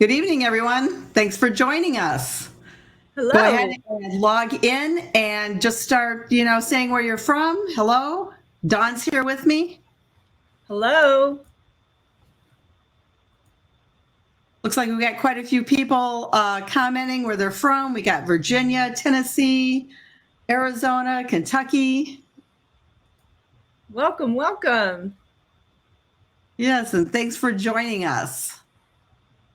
Good evening, everyone. Thanks for joining us. Hello. Go ahead and log in and just start, saying where you're from. Hello. Dawn's here with me. Hello. Looks like we got quite a few people commenting where they're from. We got Virginia, Tennessee, Arizona, Kentucky. Welcome, welcome. Yes, and thanks for joining us.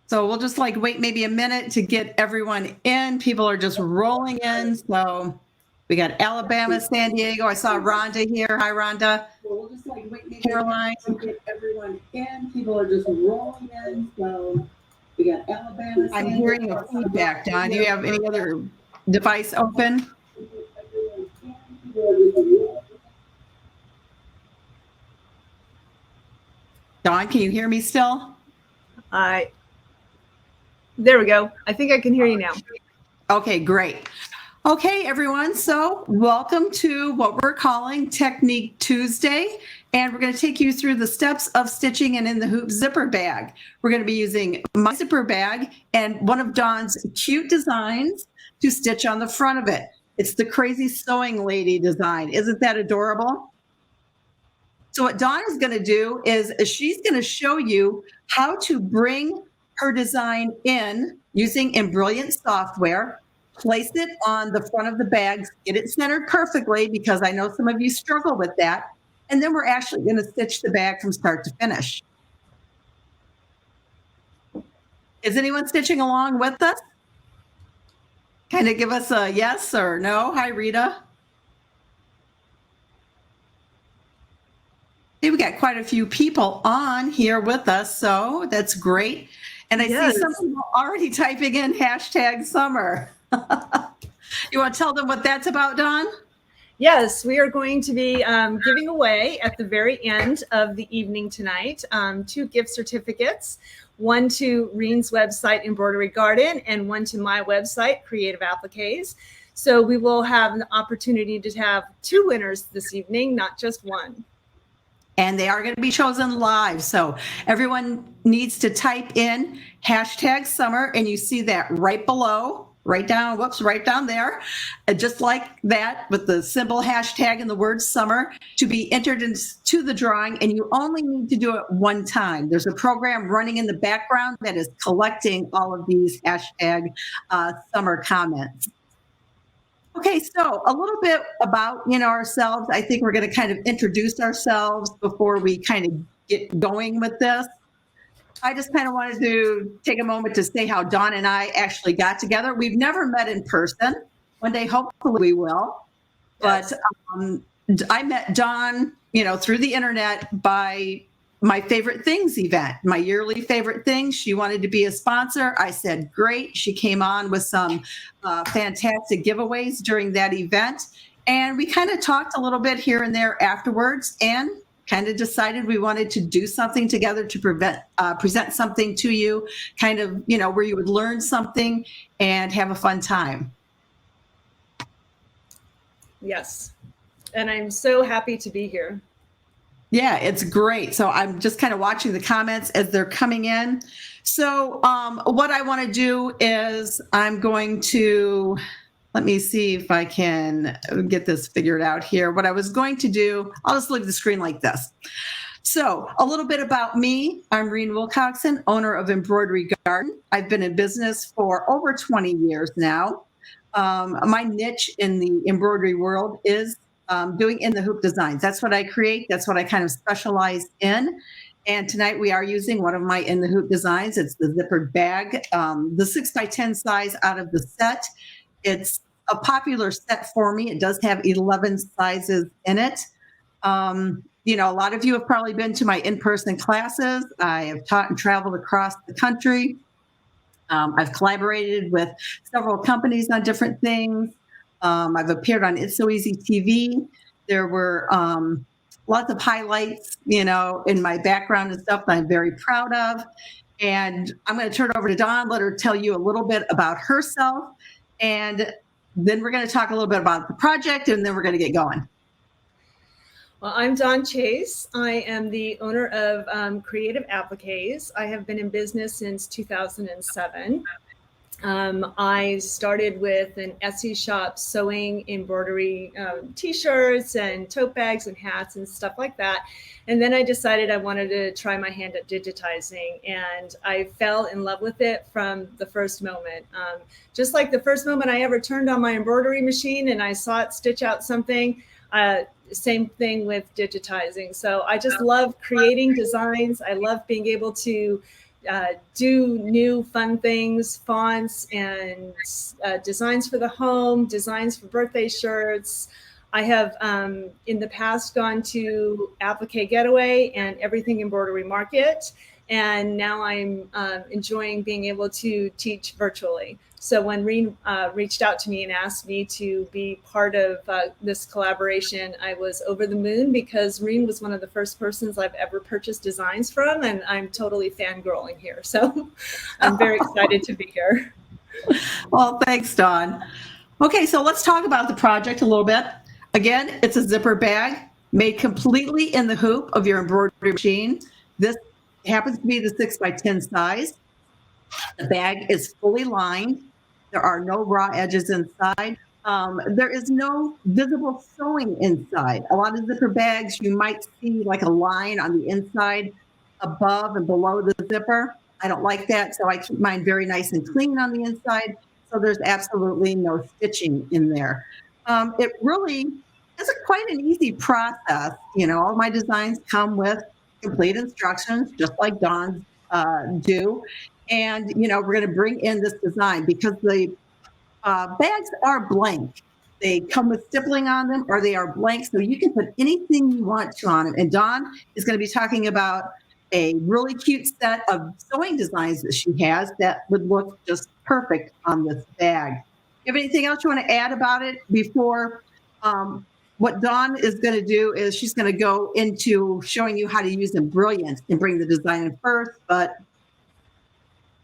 So we'll just wait maybe a minute to get everyone in. People are just rolling in. So we got Alabama, San Diego. I saw Rhonda here. Hi, Rhonda. We'll just wait maybe Caroline to get everyone in. People are just rolling in. So we got Alabama. I'm hearing a feedback. Don, do you have any other device open? Dawn, can you hear me still? There we go. I think I can hear you now. Okay, great. Okay, everyone. So welcome to what we're calling Technique Tuesday. And we're going to take you through the steps of stitching an in the hoop zipper bag. We're going to be using my zipper bag and one of Dawn's cute designs to stitch on the front of it. It's the Crazy Sewing Lady design. Isn't that adorable? So what Dawn is going to do is she's going to show you how to bring her design in using Embrilliance software, place it on the front of the bags, get it centered perfectly because I know some of you struggle with that. And then we're actually going to stitch the bag from start to finish. Is anyone stitching along with us? Kind of give us a yes or no. Hi, Rita. Hey, we got quite a few people on here with us, so that's great. And I see some people already typing in #summer. You want to tell them what that's about, Dawn? Yes, we are going to be giving away at the very end of the evening tonight 2 gift certificates, one to Reen's website, Embroidery Garden, and one to my website, Creative Appliques. So we will have an opportunity to have 2 winners this evening, not just one. And they are going to be chosen live. So everyone needs to type in #summer, and you see that right below, right down there, just like that with the symbol hashtag and the word summer to be entered into the drawing. And you only need to do it one time. There's a program running in the background that is collecting all of these #summer comments. Okay, so a little bit about, ourselves. I think we're going to kind of introduce ourselves before we kind of get going with this. I just kind of wanted to take a moment to say how Dawn and I actually got together. We've never met in person. One day, hopefully we will. But I met Dawn, through the internet by my favorite things event, my yearly favorite things. She wanted to be a sponsor. I said, great. She came on with some fantastic giveaways during that event. And we kind of talked a little bit here and there afterwards and kind of decided we wanted to do something together to present something to you, kind of, where you would learn something and have a fun time. Yes. And I'm so happy to be here. Yeah, it's great. So I'm just kind of watching the comments as they're coming in. So what I want to do is I'm going to, let me see if I can get this figured out here. What I was going to do, I'll just leave the screen like this. So a little bit about me. I'm Reen Wilcoxon, owner of Embroidery Garden. I've been in business for over 20 years now. My niche in the embroidery world is doing in the hoop designs. That's what I create. That's what I kind of specialize in. And tonight we are using one of my in the hoop designs. It's the zippered bag, the 6x10 size out of the set. It's a popular set for me. It does have 11 sizes in it. A lot of you have probably been to my in-person classes. I have taught and traveled across the country. I've collaborated with several companies on different things. I've appeared on It's So Easy TV. There were lots of highlights, in my background and stuff that I'm very proud of. And I'm going to turn it over to Dawn, let her tell you a little bit about herself. And then we're going to talk a little bit about the project, and then we're going to get going. Well, I'm Dawn Chase. I am the owner of Creative Appliques. I have been in business since 2007. I started with an Etsy shop sewing embroidery t-shirts and tote bags and hats and stuff like that. And then I decided I wanted to try my hand at digitizing, and I fell in love with it from the first moment. Just like the first moment I ever turned on my embroidery machine and I saw it stitch out something, same thing with digitizing. So I just love creating designs. I love being able to do new fun things, fonts and designs for the home, designs for birthday shirts. I have in the past gone to Applique Getaway and Everything Embroidery Market, and now I'm enjoying being able to teach virtually. So when Reen reached out to me and asked me to be part of this collaboration, I was over the moon because Reen was one of the first persons I've ever purchased designs from, and I'm totally fangirling here. So I'm very excited to be here. Well, thanks, Dawn. Okay, so let's talk about the project a little bit. Again, it's a zipper bag made completely in the hoop of your embroidery machine. This happens to be the 6x10 size. The bag is fully lined. There are no raw edges inside. There is no visible sewing inside. A lot of zipper bags, you might see like a line on the inside above and below the zipper. I don't like that, so I keep mine very nice and clean on the inside. So there's absolutely no stitching in there. It really is quite an easy process. You know, all my designs come with complete instructions, just like Dawn's do. And, you know, we're going to bring in this design because the bags are blank. They come with stippling on them or they are blank. So you can put anything you want to on them. And Dawn is going to be talking about a really cute set of sewing designs that she has that would look just perfect on this bag. You have anything else you want to add about it before? What Dawn is going to do is she's going to go into showing you how to use Embrilliance and bring the design in first, but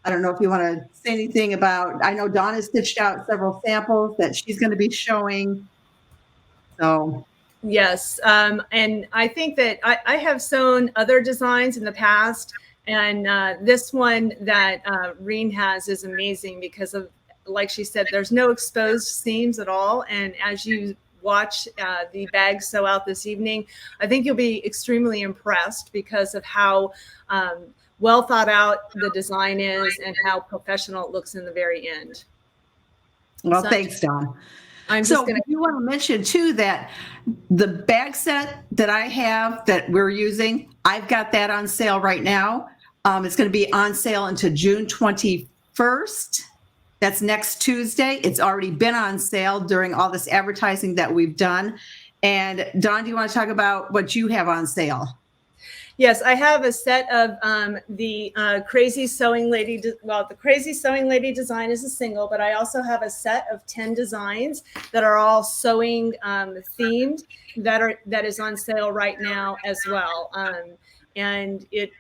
I don't know if you want to say anything about, I know Dawn has stitched out several samples that she's going to be showing. So. Yes. And I think that I have sewn other designs in the past, and this one that Reen has is amazing because of, like she said, there's no exposed seams at all. And as you watch the bag sew out this evening, I think you'll be extremely impressed because of how well thought out the design is and how professional it looks in the very end. Well, so thanks, Dawn. So you want to mention too that the bag set that I have that we're using, I've got that on sale right now. It's going to be on sale until June 21st. That's next Tuesday. It's already been on sale during all this advertising that we've done. And Dawn, do you want to talk about what you have on sale? Yes, I have a set of the Crazy Sewing Lady. Well, the Crazy Sewing Lady design is a single, but I also have a set of 10 designs that are all sewing themed that is on sale right now as well. And it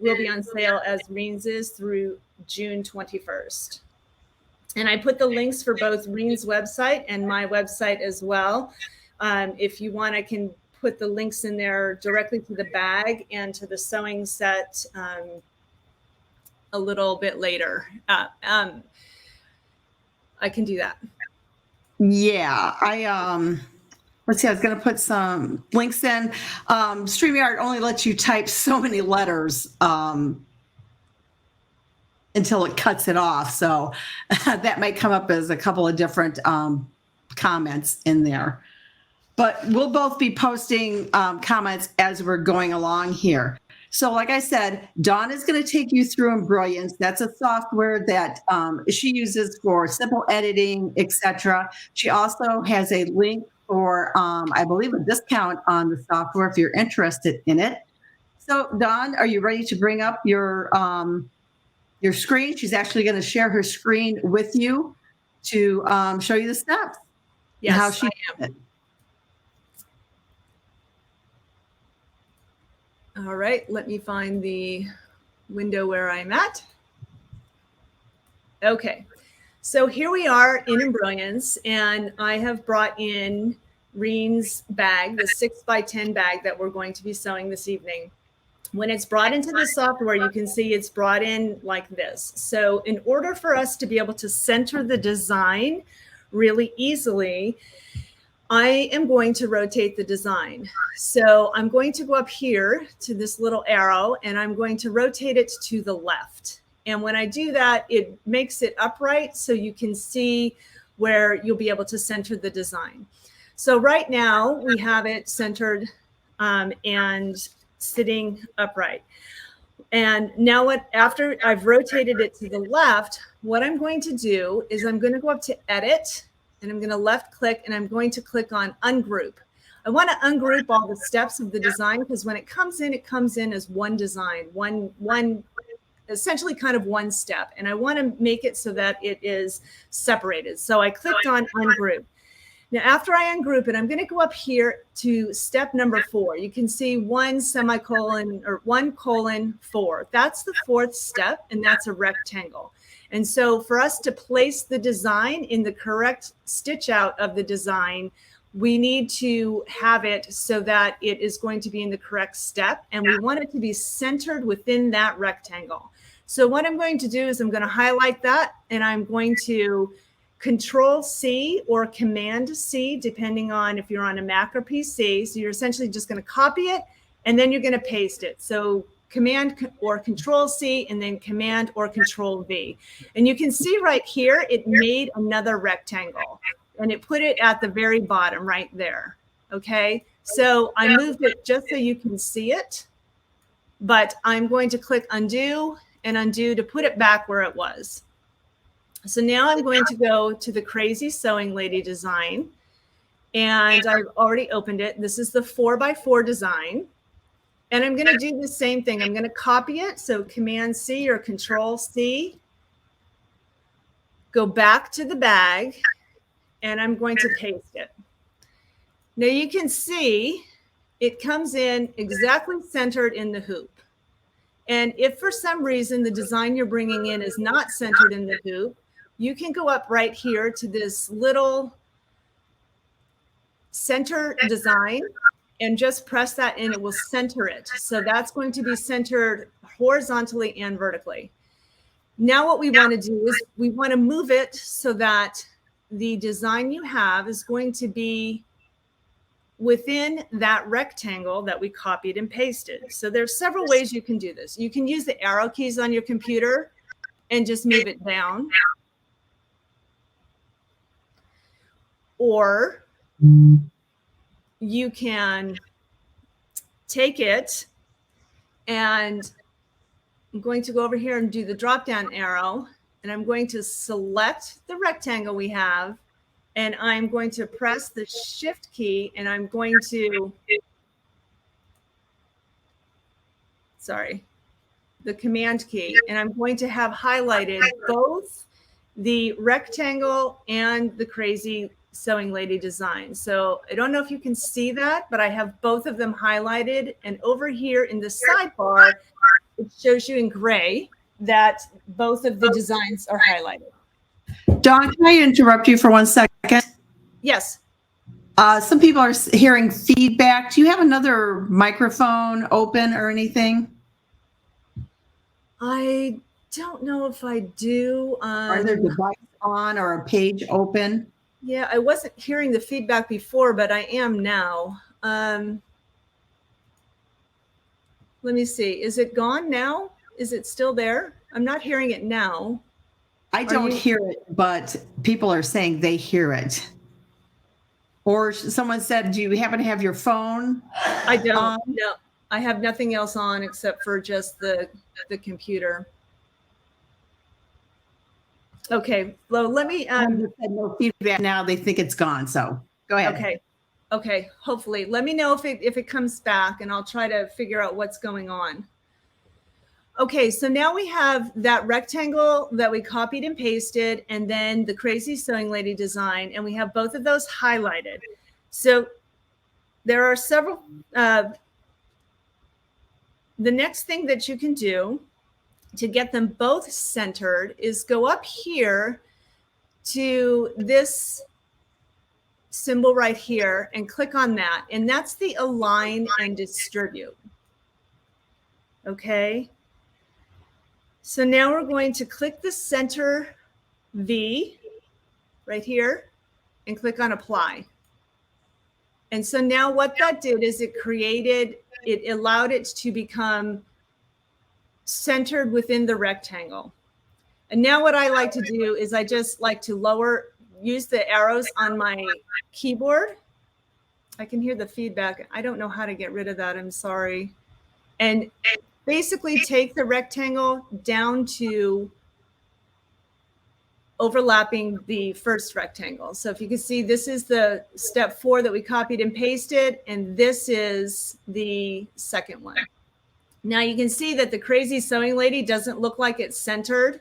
will be on sale as Reen's is through June 21st. And I put the links for both Reen's website and my website as well. If you want, I can put the links in there directly to the bag and to the sewing set a little bit later. I can do that. Yeah, let's see, I was going to put some links in. StreamYard only lets you type so many letters until it cuts it off. So that might come up as a couple of different comments in there. But we'll both be posting comments as we're going along here. So like I said, Dawn is going to take you through Embrilliance. That's a software that she uses for simple editing, etc. She also has a link for, I believe, a discount on the software if you're interested in it. So Dawn, are you ready to bring up your screen? She's actually going to share her screen with you to show you the steps. Yes, and how she did it. All right, let me find the window where I'm at. Okay, so here we are in Embrilliance, and I have brought in Reen's bag, the 6x10 bag that we're going to be sewing this evening. When it's brought into the software, you can see it's brought in like this. So in order for us to be able to center the design really easily, I am going to rotate the design. So I'm going to go up here to this little arrow and I'm going to rotate it to the left. And when I do that, it makes it upright so you can see where you'll be able to center the design. So right now we have it centered and sitting upright. And now after I've rotated it to the left, what I'm going to do is I'm going to go up to Edit and I'm going to left click and I'm going to click on Ungroup. I want to ungroup all the steps of the design because when it comes in as one design, one essentially kind of one step. And I want to make it so that it is separated. So I clicked on Ungroup. Now, after I ungroup it, I'm going to go up here to step number 4. You can see 1:4. That's the 4th step, and that's a rectangle. And so for us to place the design in the correct stitch out of the design, we need to have it so that it is going to be in the correct step, and we want it to be centered within that rectangle. So what I'm going to do is I'm going to highlight that, and I'm going to Control C or Command C, depending on if you're on a Mac or PC. So you're essentially just going to copy it and then you're going to paste it. So Command or Control C and then Command or Control V. And you can see right here, it made another rectangle and it put it at the very bottom right there. Okay. So I moved it just so you can see it, but I'm going to click undo and undo to put it back where it was. So now I'm going to go to the Crazy Sewing Lady design, and I've already opened it. This is the 4x4 design, and I'm going to do the same thing. I'm going to copy it, so Command C or Control C, go back to the bag, and I'm going to paste it. Now you can see it comes in exactly centered in the hoop. And if for some reason the design you're bringing in is not centered in the hoop, you can go up right here to this little center design and just press that and it will center it. So that's going to be centered horizontally and vertically. Now what we want to do is we want to move it so that the design you have is going to be within that rectangle that we copied and pasted. So there's several ways you can do this. You can use the arrow keys on your computer and just move it down. Or you can take it and I'm going to go over here and do the drop down arrow and I'm going to select the rectangle we have and I'm going to press the shift key and I'm going to, the command key, and I'm going to have highlighted both the rectangle and the Crazy Sewing Lady design. So I don't know if you can see that, but I have both of them highlighted. And over here in the sidebar, it shows you in gray that both of the designs are highlighted. Dawn, can I interrupt you for 1 second? Yes. Some people are hearing feedback. Do you have another microphone open or anything? I don't know if I do. Are there devices on or a page open? Yeah, I wasn't hearing the feedback before, but I am now. Let me see. Is it gone now? Is it still there? I'm not hearing it now. I don't hear it, but people are saying they hear it. Or someone said, do you happen to have your phone? I don't. No, I have nothing else on except for just the computer. Okay, well, let me. No feedback now. They think it's gone. So go ahead. Okay. Okay. Hopefully, let me know if it comes back, and I'll try to figure out what's going on. Okay, so now we have that rectangle that we copied and pasted, and then the Crazy Sewing Lady design, and we have both of those highlighted. So there are several. The next thing that you can do to get them both centered is go up here to this symbol right here and click on that. And that's the align and distribute. Okay. So now we're going to click the center V right here and click on apply. And so now what that did is it allowed it to become centered within the rectangle. And now what I like to do is I just like to use the arrows on my keyboard. I can hear the feedback. I don't know how to get rid of that. I'm sorry. And basically take the rectangle down to overlapping the first rectangle. So if you can see, this is the step 4 that we copied and pasted, and this is the second one. Now you can see that the crazy sewing lady doesn't look like it's centered.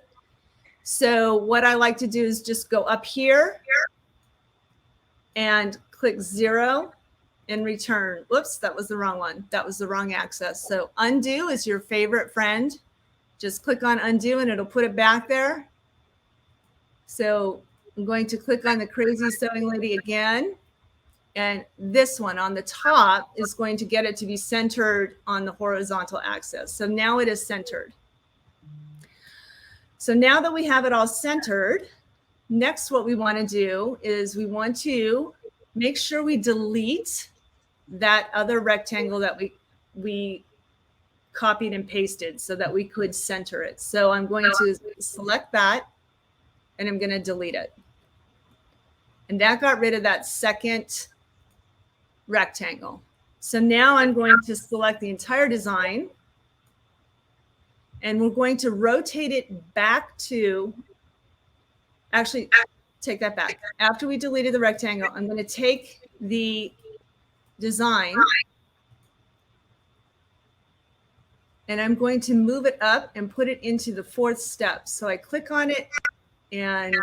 So what I like to do is just go up here and click 0 and return. Whoops, that was the wrong one. That was the wrong access. So undo is your favorite friend. Just click on undo and it'll put it back there. So I'm going to click on the crazy sewing lady again. And this one on the top is going to get it to be centered on the horizontal axis. So now it is centered. So now that we have it all centered, next what we want to do is we want to make sure we delete that other rectangle that we copied and pasted so that we could center it. So I'm going to select that and I'm going to delete it. And that got rid of that second rectangle. So now I'm going to select the entire design and we're going to rotate it back to, actually take that back. After we deleted the rectangle, I'm going to take the design and I'm going to move it up and put it into the 4th step. So I click on it and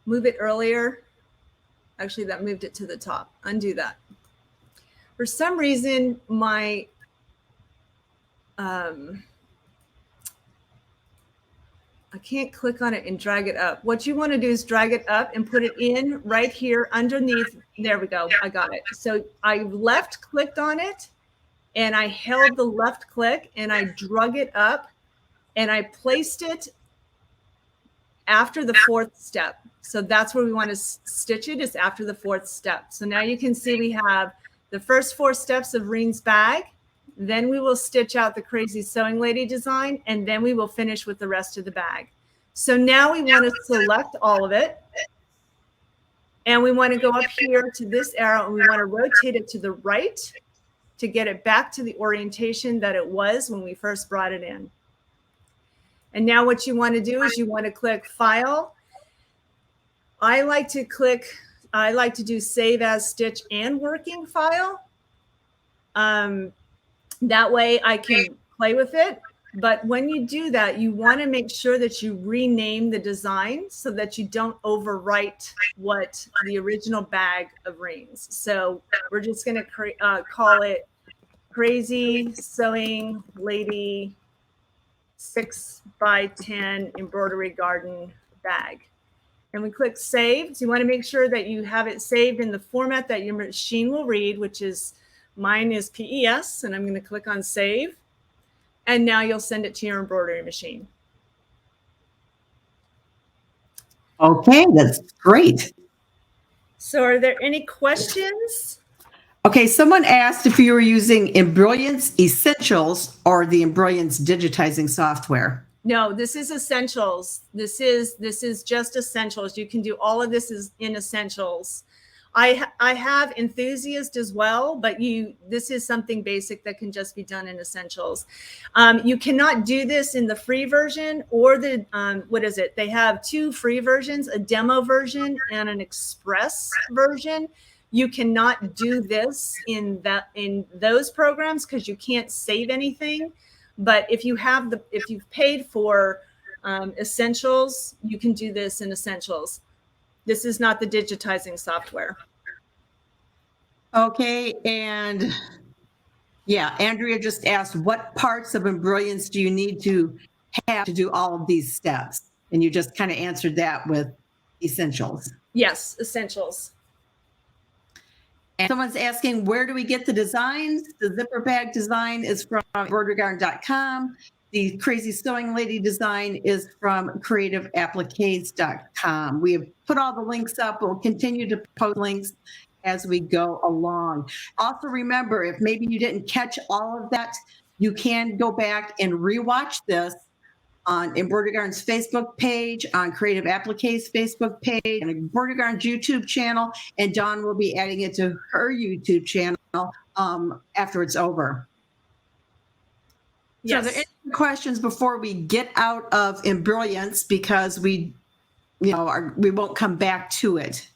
move it earlier. Actually, that moved it to the top. Undo that. For some reason, my I can't click on it and drag it up. What you want to do is drag it up and put it in right here underneath. There we go. I got it. So I left clicked on it and I held the left click and I drug it up and I placed it after the 4th step. So that's where we want to stitch it, is after the 4th step. So now you can see we have the first 4 steps of Reen's bag. Then we will stitch out the crazy sewing lady design, and then we will finish with the rest of the bag. So now we want to select all of it. And we want to go up here to this arrow and we want to rotate it to the right to get it back to the orientation that it was when we first brought it in. And now what you want to do is you want to click File. I like to do Save as Stitch and Working File. That way I can play with it. But when you do that, you want to make sure that you rename the design so that you don't overwrite what the original bag of Reen's. So we're just going to call it Crazy Sewing Lady 6x10 Embroidery Garden Bag. And we click Save. So you want to make sure that you have it saved in the format that your machine will read, which is, mine is PES, and I'm going to click on Save. And now you'll send it to your embroidery machine. Okay, that's great. So are there any questions? Okay, someone asked if you were using Embrilliance Essentials or the Embrilliance digitizing software. No, this is Essentials. This is just Essentials. You can do all of this in Essentials. I have Enthusiast as well, but this is something basic that can just be done in Essentials. You cannot do this in the free version or the, what is it? They have 2 free versions, a demo version and an express version. You cannot do this in those programs because you can't save anything. But if you've paid for Essentials, you can do this in Essentials. This is not the digitizing software. Okay, and yeah, Andrea just asked, what parts of Embrilliance do you need to have to do all of these steps? And you just kind of answered that with Essentials. Yes, essentials. And someone's asking, where do we get the designs? The zipper bag design is from embroiderygarden.com. The Crazy Sewing Lady design is from creativeappliques.com. We have put all the links up. We'll continue to post links as we go along. Also remember, if maybe you didn't catch all of that, you can go back and rewatch this on Embroidery Garden's Facebook page, on Creative Appliques Facebook page, and Embroidery Garden's YouTube channel, and Dawn will be adding it to her YouTube channel after it's over. Yes. So are there any questions before we get out of Embrilliance, because we won't come back to it?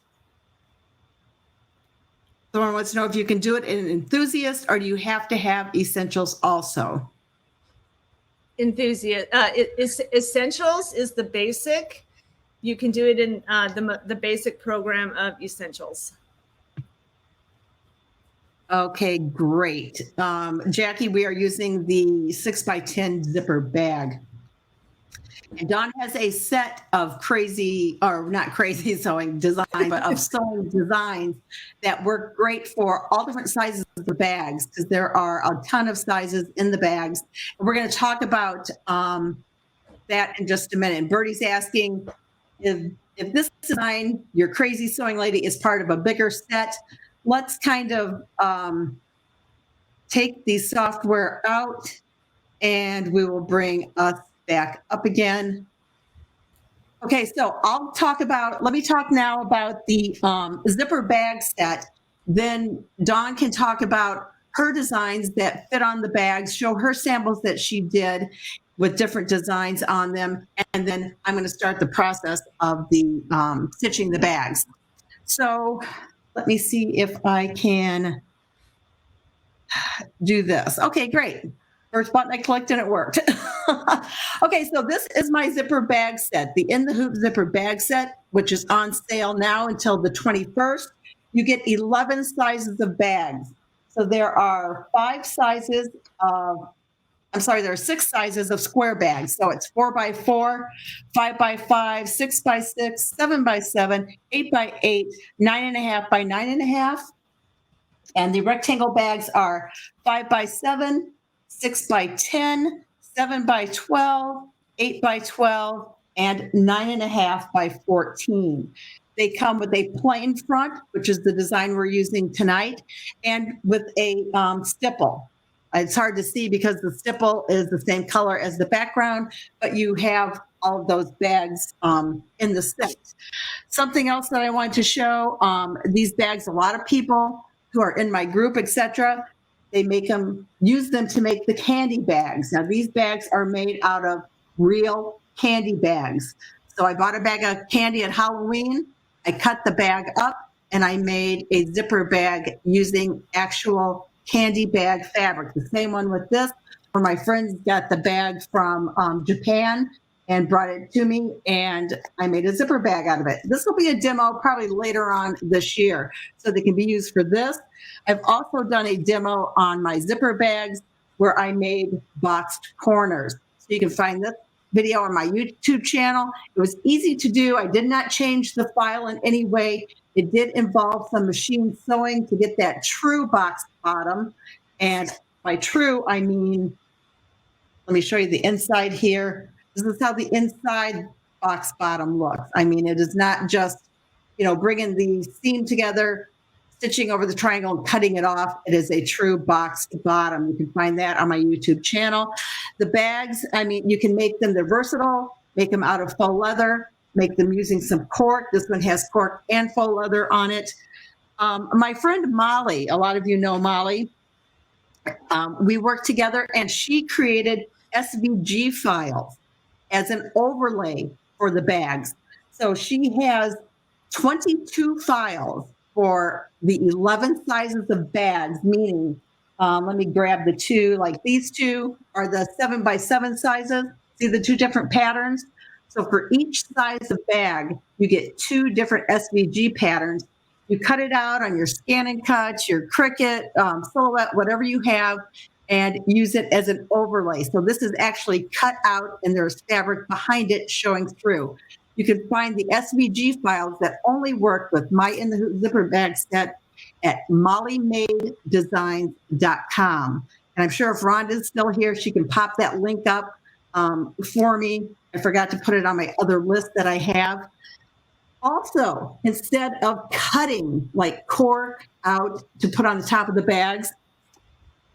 Someone wants to know if you can do it in an enthusiast, or do you have to have essentials also? Enthusiast. Essentials is the basic. You can do it in the basic program of essentials. Okay, great. Jackie, we are using the 6x10 zipper bag. And Dawn has a set of not crazy sewing design, but of sewing designs that work great for all different sizes of the bags, because there are a ton of sizes in the bags. And we're going to talk about that in just a minute. And Bertie's asking if this design, your Crazy Sewing Lady, is part of a bigger set. Let's kind of take the software out, and we will bring us back up again. Okay, so let me talk now about the zipper bag set. Then Dawn can talk about her designs that fit on the bags, show her samples that she did with different designs on them. And then I'm going to start the process of the stitching the bags. So let me see if I can do this. Okay, great. First button I clicked and it worked. Okay, so this is my zipper bag set, the In the Hoop zipper bag set, which is on sale now until the 21st. You get 11 sizes of bags. So there are there are 6 sizes of square bags. So it's 4x4, 5x5, 6x6, 7x7, 8x8, 9.5 by 9.5. And the rectangle bags are 5x7, 6x10, 7x12, 8x12, and 9.5 by 14. They come with a plain front, which is the design we're using tonight, and with a stipple. It's hard to see because the stipple is the same color as the background, but you have all of those bags in the set. Something else that I wanted to show, these bags, a lot of people who are in my group, etc., they use them to make the candy bags. Now, these bags are made out of real candy bags. So I bought a bag of candy at Halloween. I cut the bag up and I made a zipper bag using actual candy bag fabric. The same one with this, where my friends got the bag from Japan and brought it to me, and I made a zipper bag out of it. This will be a demo probably later on this year, so they can be used for this. I've also done a demo on my zipper bags where I made boxed corners. So you can find this video on my YouTube channel. It was easy to do. I did not change the file in any way. It did involve some machine sewing to get that true box bottom. And by true, I mean, let me show you the inside here. This is how the inside box bottom looks. I mean, it is not just, bringing the seam together, stitching over the triangle and cutting it off. It is a true boxed bottom. You can find that on my YouTube channel. The bags, I mean, you can make them, they're versatile, make them out of faux leather, make them using some cork. This one has cork and faux leather on it. My friend Molly, a lot of you know Molly, we worked together and she created Svg files as an overlay for the bags. So she has 22 files for the 11 sizes of bags, meaning, let me grab the two, like these two are the 7x7 sizes. See the two different patterns? So for each size of bag, you get 2 different SVG patterns. You cut it out on your Scan and Cut, your Cricut, Silhouette, whatever you have, and use it as an overlay. So this is actually cut out and there's fabric behind it showing through. You can find the SVG files that only work with my In the Zipper bag set at mollymadedesigns.com. And I'm sure if Rhonda's still here, she can pop that link up for me. I forgot to put it on my other list that I have. Also, instead of cutting like cork out to put on the top of the bags,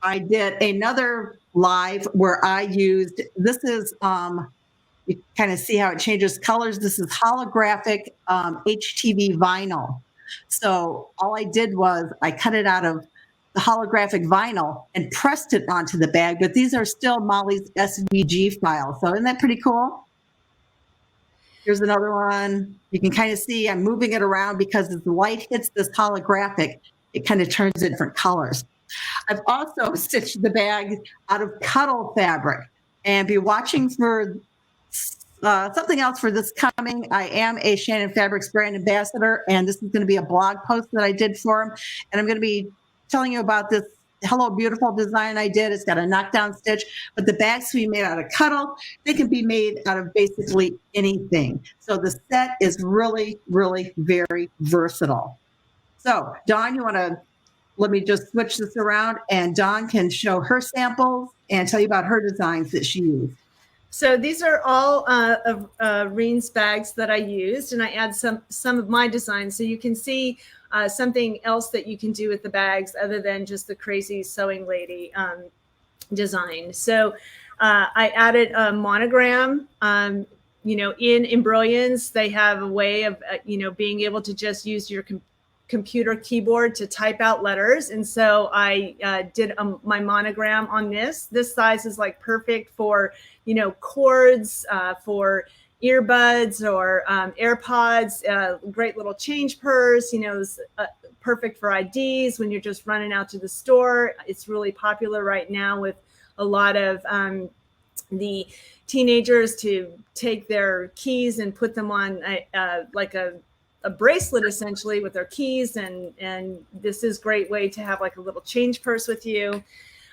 I did another live where I used, this is, you kind of see how it changes colors. This is holographic HTV vinyl. So all I did was I cut it out of the holographic vinyl and pressed it onto the bag, but these are still Molly's SVG files. So isn't that pretty cool? Here's another one. You can kind of see I'm moving it around because as the light hits this holographic, it kind of turns in different colors. I've also stitched the bag out of Cuddle fabric, and be watching for something else for this coming. I am a Shannon Fabrics brand ambassador, and this is going to be a blog post that I did for them. And I'm going to be telling you about this Hello Beautiful design I did. It's got a knockdown stitch, but the bags can be made out of Cuddle. They can be made out of basically anything. So the set is really, really very versatile. So Dawn, you want to let me just switch this around, and Dawn can show her samples and tell you about her designs that she used. So these are all of Reen's bags that I used, and I add some of my designs. So you can see something else that you can do with the bags other than just the crazy sewing lady design. So I added a monogram. You know, in Embrilliance, they have a way of, you know, being able to just use your computer keyboard to type out letters. And so I did my monogram on this. This size is like perfect for, you know, cords, for earbuds or AirPods, great little change purse, you know, perfect for IDs when you're just running out to the store. It's really popular right now with a lot of the teenagers to take their keys and put them on like a bracelet essentially with their keys, and this is a great way to have like a little change purse with you.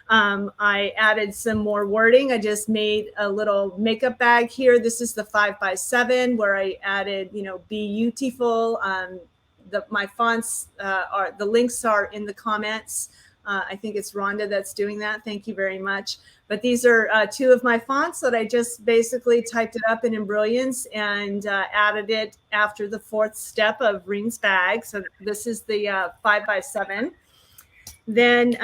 I added some more wording. I just made a little makeup bag here. This is the 5x7 where I added, you know, be beautiful. My fonts the links are in the comments. I think it's Rhonda that's doing that. Thank you very much. But these are two of my fonts that I just basically typed it up in Embrilliance and added it after the fourth step of Reen's bag. So this is the 5x7. Then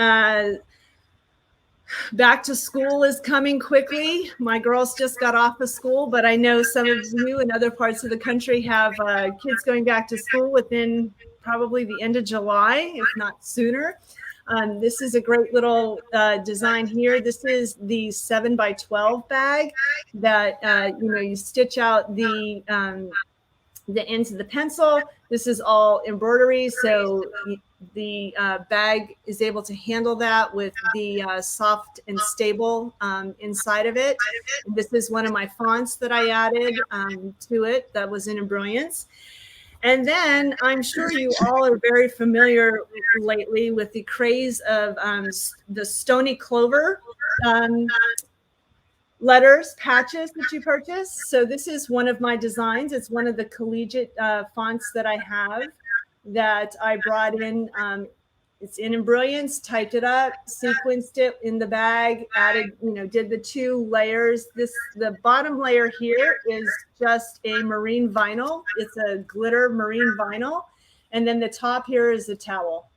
back to school is coming quickly. My girls just got off of school, but I know some of you in other parts of the country have kids going back to school within probably the end of July, if not sooner. This is a great little design here. This is the 7x12 bag that, you know, you stitch out the ends of the pencil. This is all embroidery. So the bag is able to handle that with the soft and stable inside of it. This is one of my fonts that I added to it that was in Embrilliance. And then I'm sure you all are very familiar lately with the craze of the Stony Clover letters, patches that you purchase. So this is one of my designs. It's one of the collegiate fonts that I have that I brought in. It's in Embrilliance, typed it up, sequenced it in the bag, added, you know, did the 2 layers. The bottom layer here is just a marine vinyl. It's a glitter marine vinyl. And then the top here is a towel.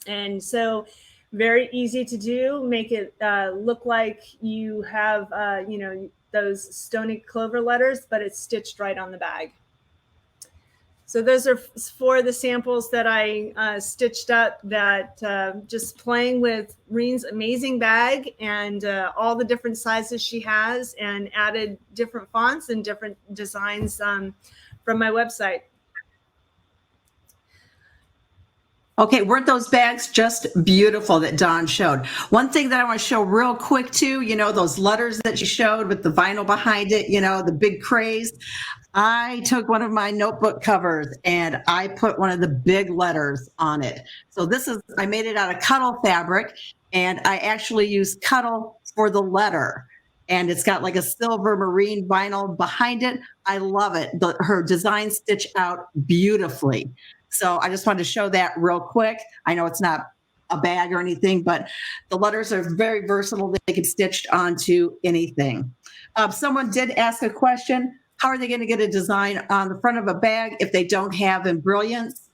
And so very easy to do, make it look like you have, you know, those Stony Clover letters, but it's stitched right on the bag. So those are 4 of the samples that I stitched up that just playing with Reen's amazing bag and all the different sizes she has, and added different fonts and different designs from my website. Okay, weren't those bags just beautiful that Dawn showed? One thing that I want to show real quick too, you know, those letters that she showed with the vinyl behind it, you know, the big craze. I took one of my notebook covers and I put one of the big letters on it. So this is, I made it out of Cuddle fabric, and I actually used Cuddle for the letter. and it's got like a silver marine vinyl behind it. I love it. Her design stitch out beautifully. So I just wanted to show that real quick. I know it's not a bag or anything, but the letters are very versatile. They can stitch onto anything. Someone did ask a question. How are they going to get a design on the front of a bag if they don't have Embrilliance?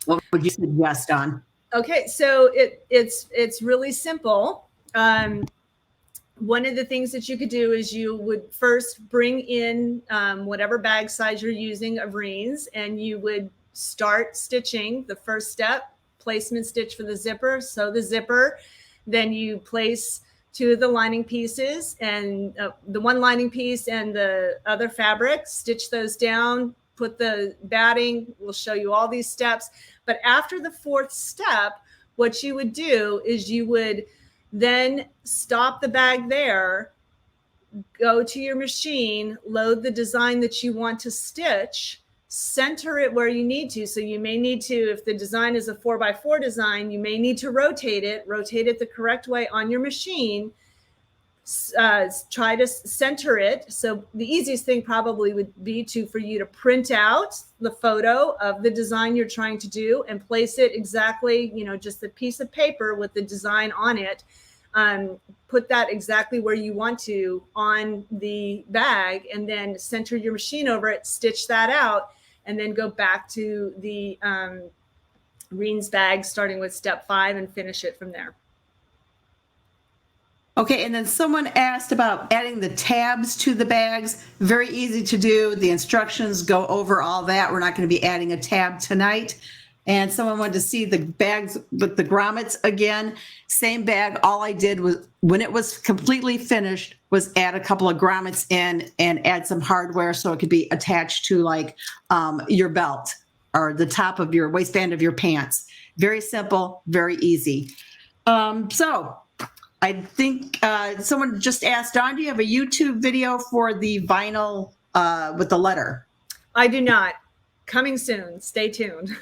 What would you suggest, Dawn? Okay, so it's really simple. One of the things that you could do is you would first bring in whatever bag size you're using of Reen's, and you would start stitching the first step, placement stitch for the zipper. So the zipper, then you place 2 of the lining pieces and the one lining piece and the other fabric, stitch those down, put the batting. We'll show you all these steps. But after the 4th step, what you would do is you would then stop the bag there, go to your machine, load the design that you want to stitch, center it where you need to. So you may need to, if the design is a 4x4 design, you may need to rotate it the correct way on your machine. Try to center it. So the easiest thing probably would be for you to print out the photo of the design you're trying to do and place it exactly, just a piece of paper with the design on it. Put that exactly where you want to on the bag, and then center your machine over it, stitch that out, and then go back to the Reen's bag, starting with step 5, and finish it from there. Okay, and then someone asked about adding the tabs to the bags. Very easy to do. The instructions go over all that. We're not going to be adding a tab tonight. And someone wanted to see the bags with the grommets again. Same bag. All I did was, when it was completely finished, was add a couple of grommets in and add some hardware so it could be attached to like your belt or the top of your waistband of your pants. Very simple, very easy. So I think someone just asked, Dawn, do you have a YouTube video for the vinyl with the letter? I do not. Coming soon. Stay tuned.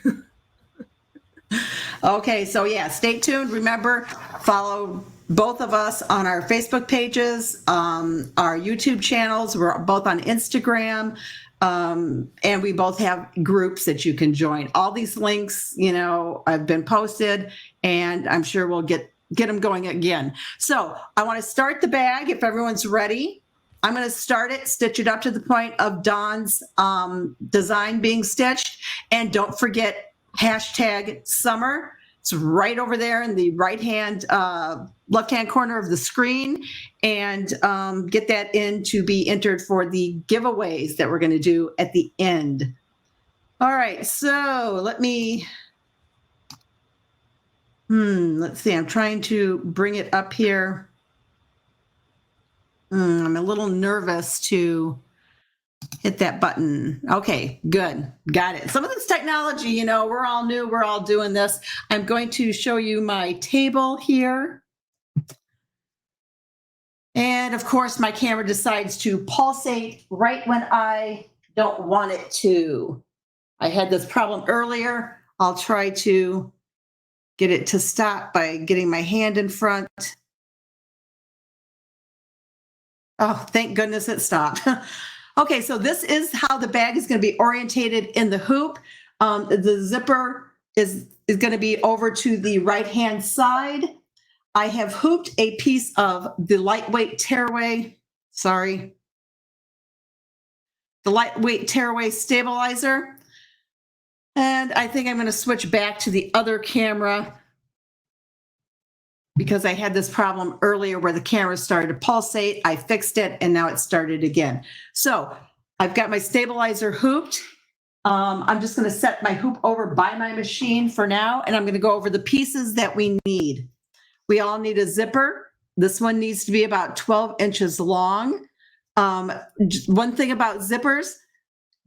Okay, so yeah, stay tuned. Remember, follow both of us on our Facebook pages, our YouTube channels. We're both on Instagram, and we both have groups that you can join. All these links, have been posted, and I'm sure we'll get them going again. So I want to start the bag if everyone's ready. I'm going to start it, stitch it up to the point of Dawn's design being stitched. And don't forget #summer. It's right over there in the right-hand, left-hand corner of the screen. And get that in to be entered for the giveaways that we're going to do at the end. All right, so let me... let's see. I'm trying to bring it up here. I'm a little nervous to hit that button. Okay, good. Got it. Some of this technology, we're all new. We're all doing this. I'm going to show you my table here. And of course, my camera decides to pulsate right when I don't want it to. I had this problem earlier. I'll try to get it to stop by getting my hand in front. Oh, thank goodness it stopped. Okay, so this is how the bag is going to be orientated in the hoop. The zipper is going to be over to the right-hand side. I have hooped a piece of the lightweight tearaway, the lightweight tearaway stabilizer. And I think I'm going to switch back to the other camera because I had this problem earlier where the camera started to pulsate. I fixed it, and now it started again. So I've got my stabilizer hooped. I'm just going to set my hoop over by my machine for now, and I'm going to go over the pieces that we need. We all need a zipper. This one needs to be about 12 inches long. One thing about zippers,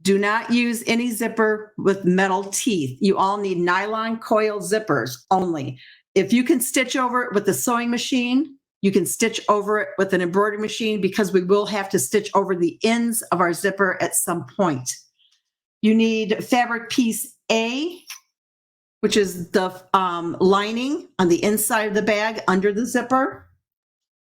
do not use any zipper with metal teeth. You all need nylon coil zippers only. If you can stitch over it with a sewing machine, you can stitch over it with an embroidery machine because we will have to stitch over the ends of our zipper at some point. You need fabric piece A, which is the lining on the inside of the bag under the zipper.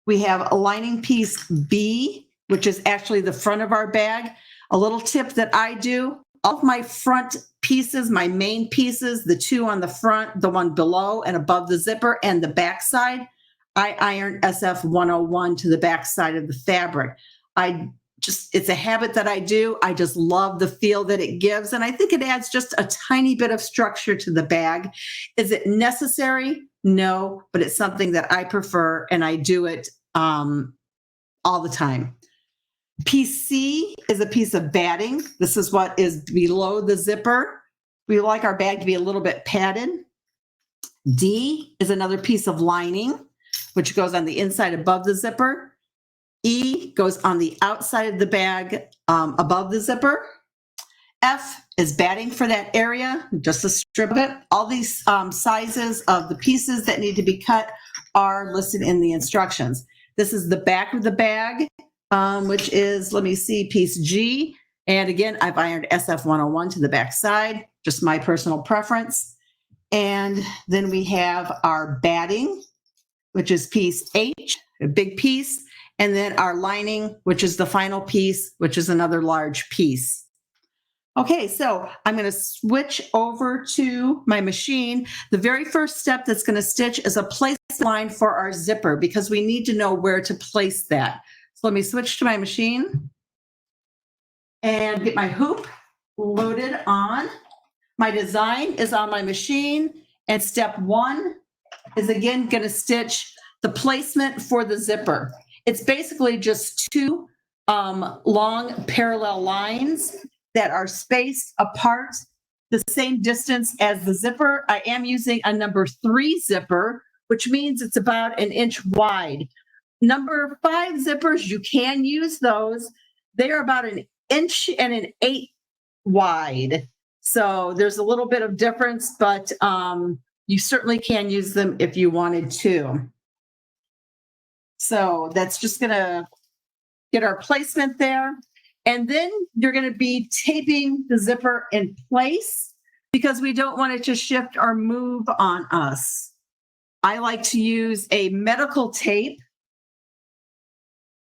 We have a lining piece B, which is actually the front of our bag. A little tip that I do, all of my front pieces, my main pieces, the two on the front, the one below and above the zipper, and the back side, I iron SF 101 to the back side of the fabric. It's a habit that I do. I just love the feel that it gives. And I think it adds just a tiny bit of structure to the bag. Is it necessary? No, but it's something that I prefer and I do it all the time. Piece C is a piece of batting. This is what is below the zipper. We like our bag to be a little bit padded. D is another piece of lining, which goes on the inside above the zipper. E goes on the outside of the bag above the zipper. F is batting for that area, just a strip of it. All these sizes of the pieces that need to be cut are listed in the instructions. This is the back of the bag, which is, let me see, piece G. And again, I've ironed SF 101 to the back side, just my personal preference. And then we have our batting, which is piece H, a big piece. And then our lining, which is the final piece, which is another large piece. Okay, so I'm going to switch over to my machine. The very first step that's going to stitch is a place line for our zipper because we need to know where to place that. So let me switch to my machine and get my hoop loaded on. My design is on my machine, and step one is again going to stitch the placement for the zipper. It's basically just two long parallel lines that are spaced apart the same distance as the zipper. I am using a number 3 zipper, which means it's about 1 inch wide. Number 5 zippers, you can use those. They're about 1 inch and 1/8 wide. So there's a little bit of difference, but you certainly can use them if you wanted to. So that's just going to get our placement there. And then you're going to be taping the zipper in place because we don't want it to shift or move on us. I like to use a medical tape.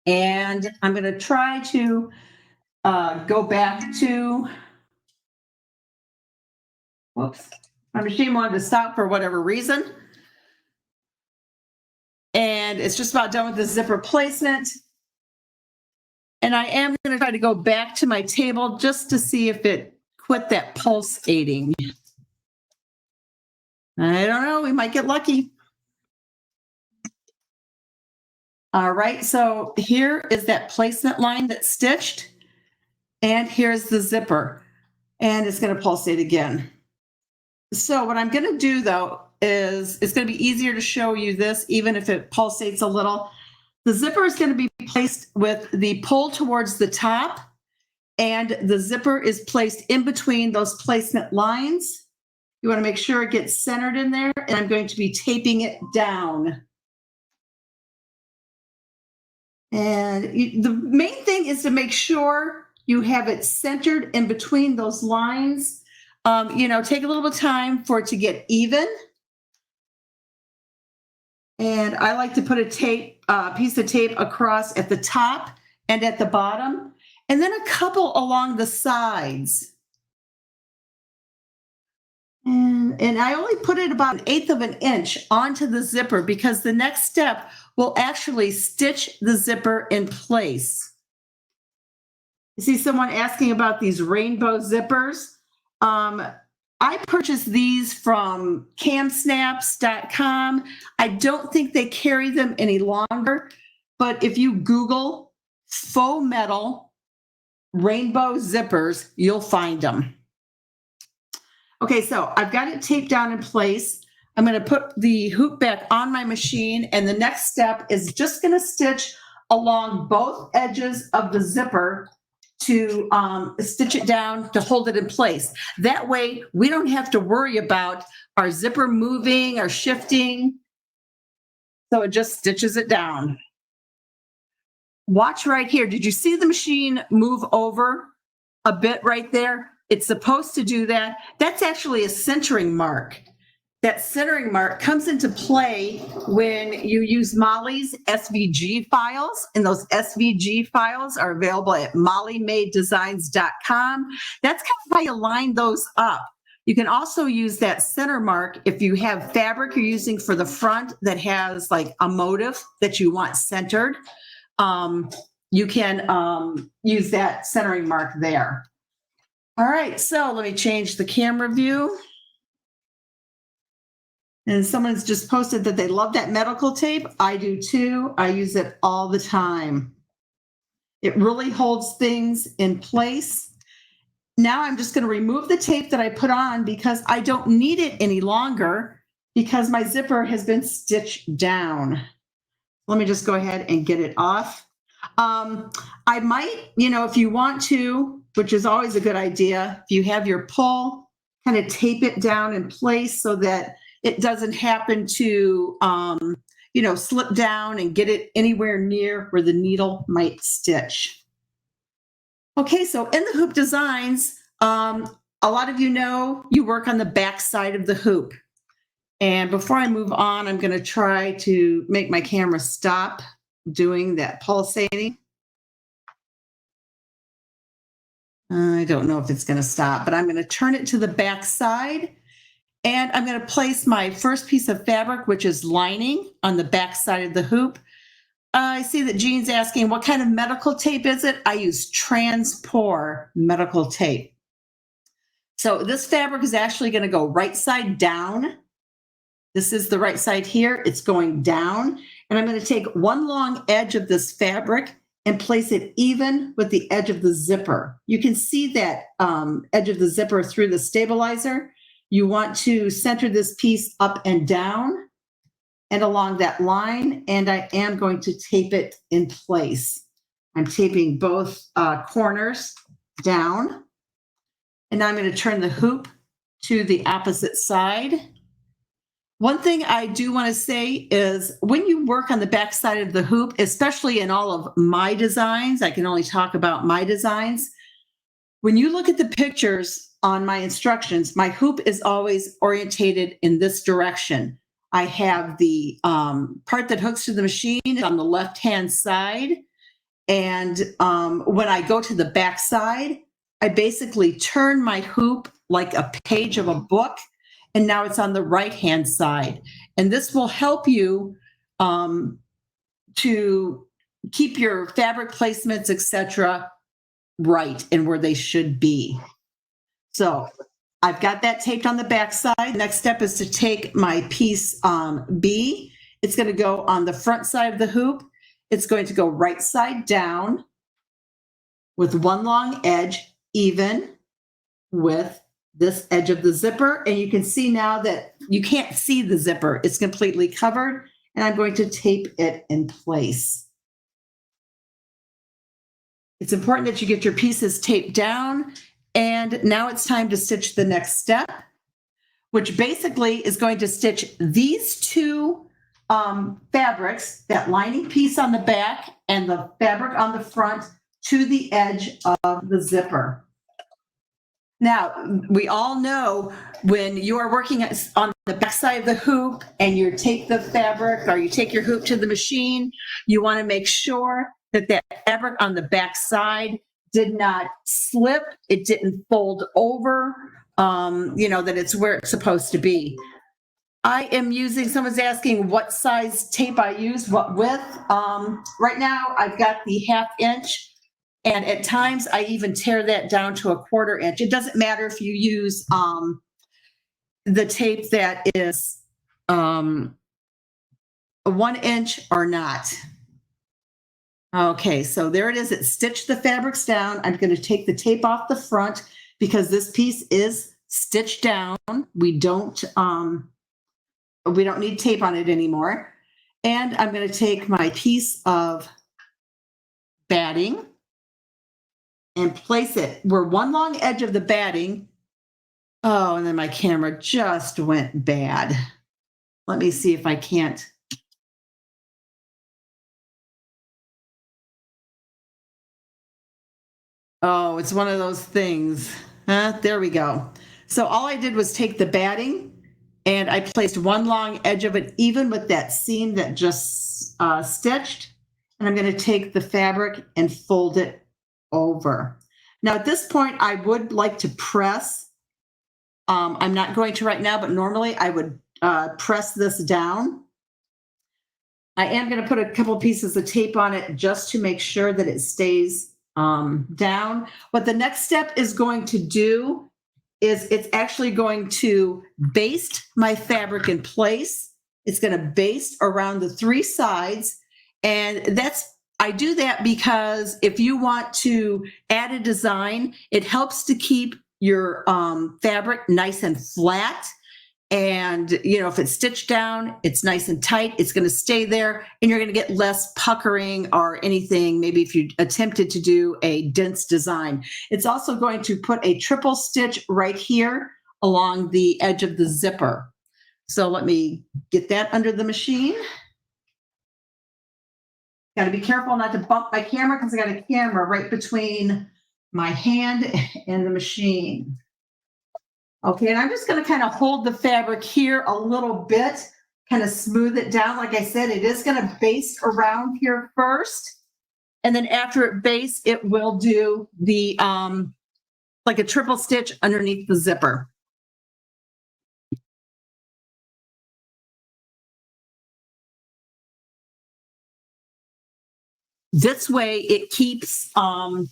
And I'm going to try to go back to, whoops, my machine wanted to stop for whatever reason. And it's just about done with the zipper placement. And I am going to try to go back to my table just to see if it quit that pulsating. I don't know, we might get lucky. All right, so here is that placement line that's stitched. And here's the zipper. And it's going to pulsate again. So what I'm going to do, though, is it's going to be easier to show you this, even if it pulsates a little. The zipper is going to be placed with the pull towards the top, and the zipper is placed in between those placement lines. You want to make sure it gets centered in there, and I'm going to be taping it down. And the main thing is to make sure you have it centered in between those lines. Take a little bit of time for it to get even. And I like to put a piece of tape across at the top and at the bottom, and then a couple along the sides. And I only put it about 1/8 of an inch onto the zipper because the next step will actually stitch the zipper in place. You see someone asking about these rainbow zippers. I purchased these from camsnaps.com. I don't think they carry them any longer, but if you Google faux metal rainbow zippers, you'll find them. Okay, so I've got it taped down in place. I'm going to put the hoop back on my machine, and the next step is just going to stitch along both edges of the zipper to stitch it down to hold it in place. That way, we don't have to worry about our zipper moving or shifting. So it just stitches it down. Watch right here. Did you see the machine move over a bit right there? It's supposed to do that. That's actually a centering mark. that centering mark comes into play when you use Molly's SVG files, and those SVG files are available at mollymadedesigns.com. That's kind of how you line those up. You can also use that center mark if you have fabric you're using for the front that has like a motif that you want centered. You can use that centering mark there. All right, so let me change the camera view. And someone's just posted that they love that medical tape. I do too. I use it all the time. It really holds things in place. Now I'm just going to remove the tape that I put on because I don't need it any longer because my zipper has been stitched down. Let me just go ahead and get it off. I might, if you want to, which is always a good idea, if you have your pull, kind of tape it down in place so that it doesn't happen to, slip down and get it anywhere near where the needle might stitch. Okay, so in the hoop designs, a lot of you know you work on the back side of the hoop. And before I move on, I'm going to try to make my camera stop doing that pulsating. I don't know if it's going to stop, but I'm going to turn it to the back side. And I'm going to place my first piece of fabric, which is lining, on the back side of the hoop. I see that Jean's asking, what kind of medical tape is it? I use Transpore medical tape. So this fabric is actually going to go right side down. This is the right side here. It's going down. And I'm going to take one long edge of this fabric and place it even with the edge of the zipper. You can see that edge of the zipper through the stabilizer. You want to center this piece up and down and along that line, and I am going to tape it in place. I'm taping both corners down, and now I'm going to turn the hoop to the opposite side. One thing I do want to say is when you work on the back side of the hoop, especially in all of my designs, I can only talk about my designs. When you look at the pictures on my instructions, my hoop is always orientated in this direction. I have the part that hooks to the machine on the left-hand side. And when I go to the back side, I basically turn my hoop like a page of a book, and now it's on the right-hand side. And this will help you to keep your fabric placements, etc., right and where they should be. So I've got that taped on the back side. Next step is to take my piece B. It's going to go on the front side of the hoop. It's going to go right side down with one long edge, even with this edge of the zipper. And you can see now that you can't see the zipper. It's completely covered. And I'm going to tape it in place. It's important that you get your pieces taped down. And now it's time to stitch the next step, which basically is going to stitch these two fabrics, that lining piece on the back and the fabric on the front, to the edge of the zipper. Now, we all know when you are working on the back side of the hoop and you take the fabric or you take your hoop to the machine, you want to make sure that that fabric on the back side did not slip, it didn't fold over, that it's where it's supposed to be. I am using, someone's asking what size tape I use, what width. Right now I've got the 1/2 inch, and at times I even tear that down to a 1/4 inch. It doesn't matter if you use the tape that is a 1 inch or not. Okay, so there it is. It stitched the fabrics down. I'm going to take the tape off the front because this piece is stitched down. We don't need tape on it anymore. And I'm going to take my piece of batting and place it where one long edge of the batting. Oh, and then my camera just went bad. Let me see if I can't. Oh, it's one of those things. There we go. So all I did was take the batting And I placed one long edge of it even with that seam that just stitched. And I'm going to take the fabric and fold it over. Now at this point, I would like to press. I'm not going to right now, but normally I would press this down. I am going to put a couple pieces of tape on it just to make sure that it stays down. What the next step is going to do is it's actually going to baste my fabric in place. It's going to baste around the 3 sides. And I do that because if you want to add a design, it helps to keep your fabric nice and flat. And, if it's stitched down, it's nice and tight, it's going to stay there, and you're going to get less puckering or anything, maybe if you attempted to do a dense design. It's also going to put a triple stitch right here along the edge of the zipper. So let me get that under the machine. Got to be careful not to bump my camera because I got a camera right between my hand and the machine. Okay, and I'm just going to kind of hold the fabric here a little bit, kind of smooth it down. Like I said, it is going to baste around here first. And then after it bastes, it will do the, like a triple stitch underneath the zipper. This way it keeps, doing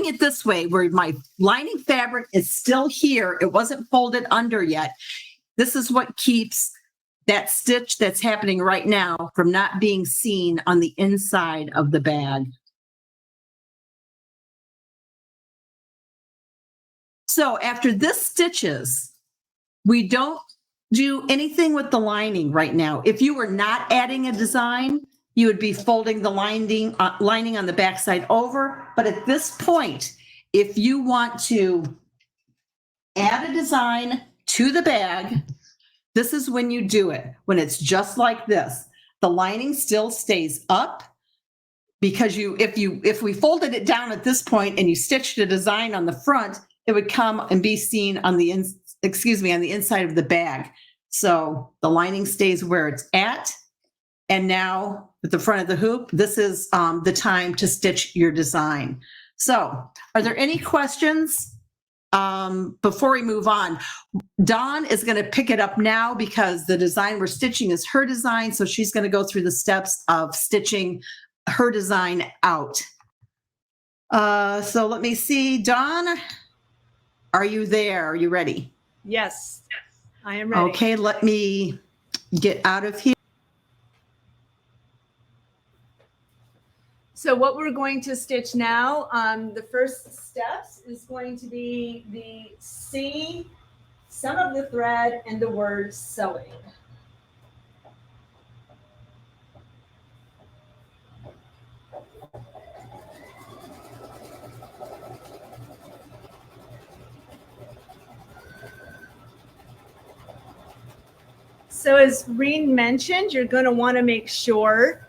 it this way where my lining fabric is still here. It wasn't folded under yet. This is what keeps that stitch that's happening right now from not being seen on the inside of the bag. So after this stitches, we don't do anything with the lining right now. If you were not adding a design, you would be folding the lining on the backside over. But at this point, if you want to add a design to the bag, this is when you do it. When it's just like this, the lining still stays up because if we folded it down at this point and you stitched a design on the front, it would come and be seen on the inside of the bag. So the lining stays where it's at. And now at the front of the hoop, this is the time to stitch your design. So are there any questions before we move on? Dawn is going to pick it up now because the design we're stitching is her design. So she's going to go through the steps of stitching her design out. So let me see. Dawn, are you there? Are you ready? Yes, I am ready. Okay, let me get out of here. So what we're going to stitch now, the first steps is going to be the C, some of the thread, and the word sewing. So as Reen mentioned, you're going to want to make sure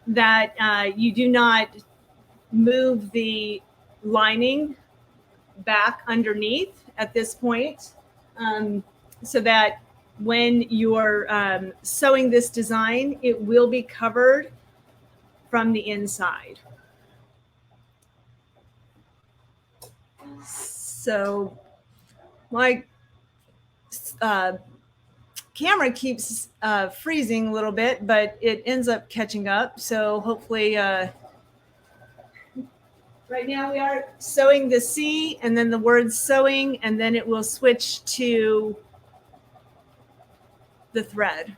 that you do not move the lining back underneath at this point, so that when you're sewing this design, it will be covered from the inside. So my camera keeps freezing a little bit, but it ends up catching up. So hopefully, right now we are sewing the C and then the word sewing, and then it will switch to the thread.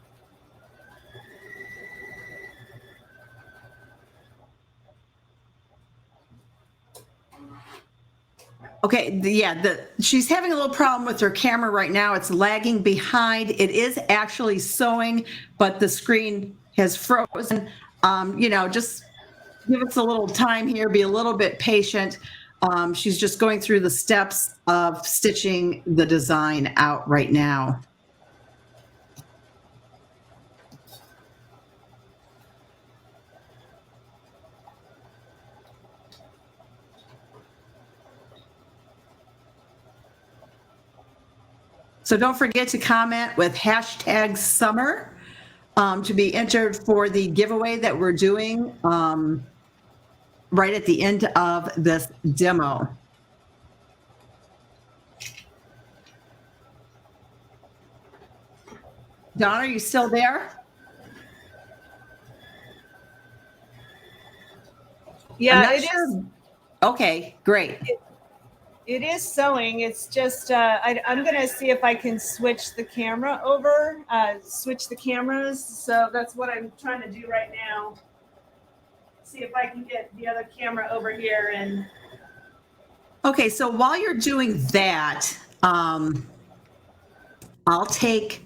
Okay, she's having a little problem with her camera right now. It's lagging behind. It is actually sewing, but the screen has frozen. Just give us a little time here. Be a little bit patient. She's just going through the steps of stitching the design out right now. So don't forget to comment with hashtag summer to be entered for the giveaway that we're doing right at the end of this demo. Dawn, are you still there? Yeah, it is. Okay, great. It is sewing. It's just, I'm going to see if I can switch the camera over, switch the cameras. So that's what I'm trying to do right now. See if I can get the other camera over here. And okay, so while you're doing that, I'll take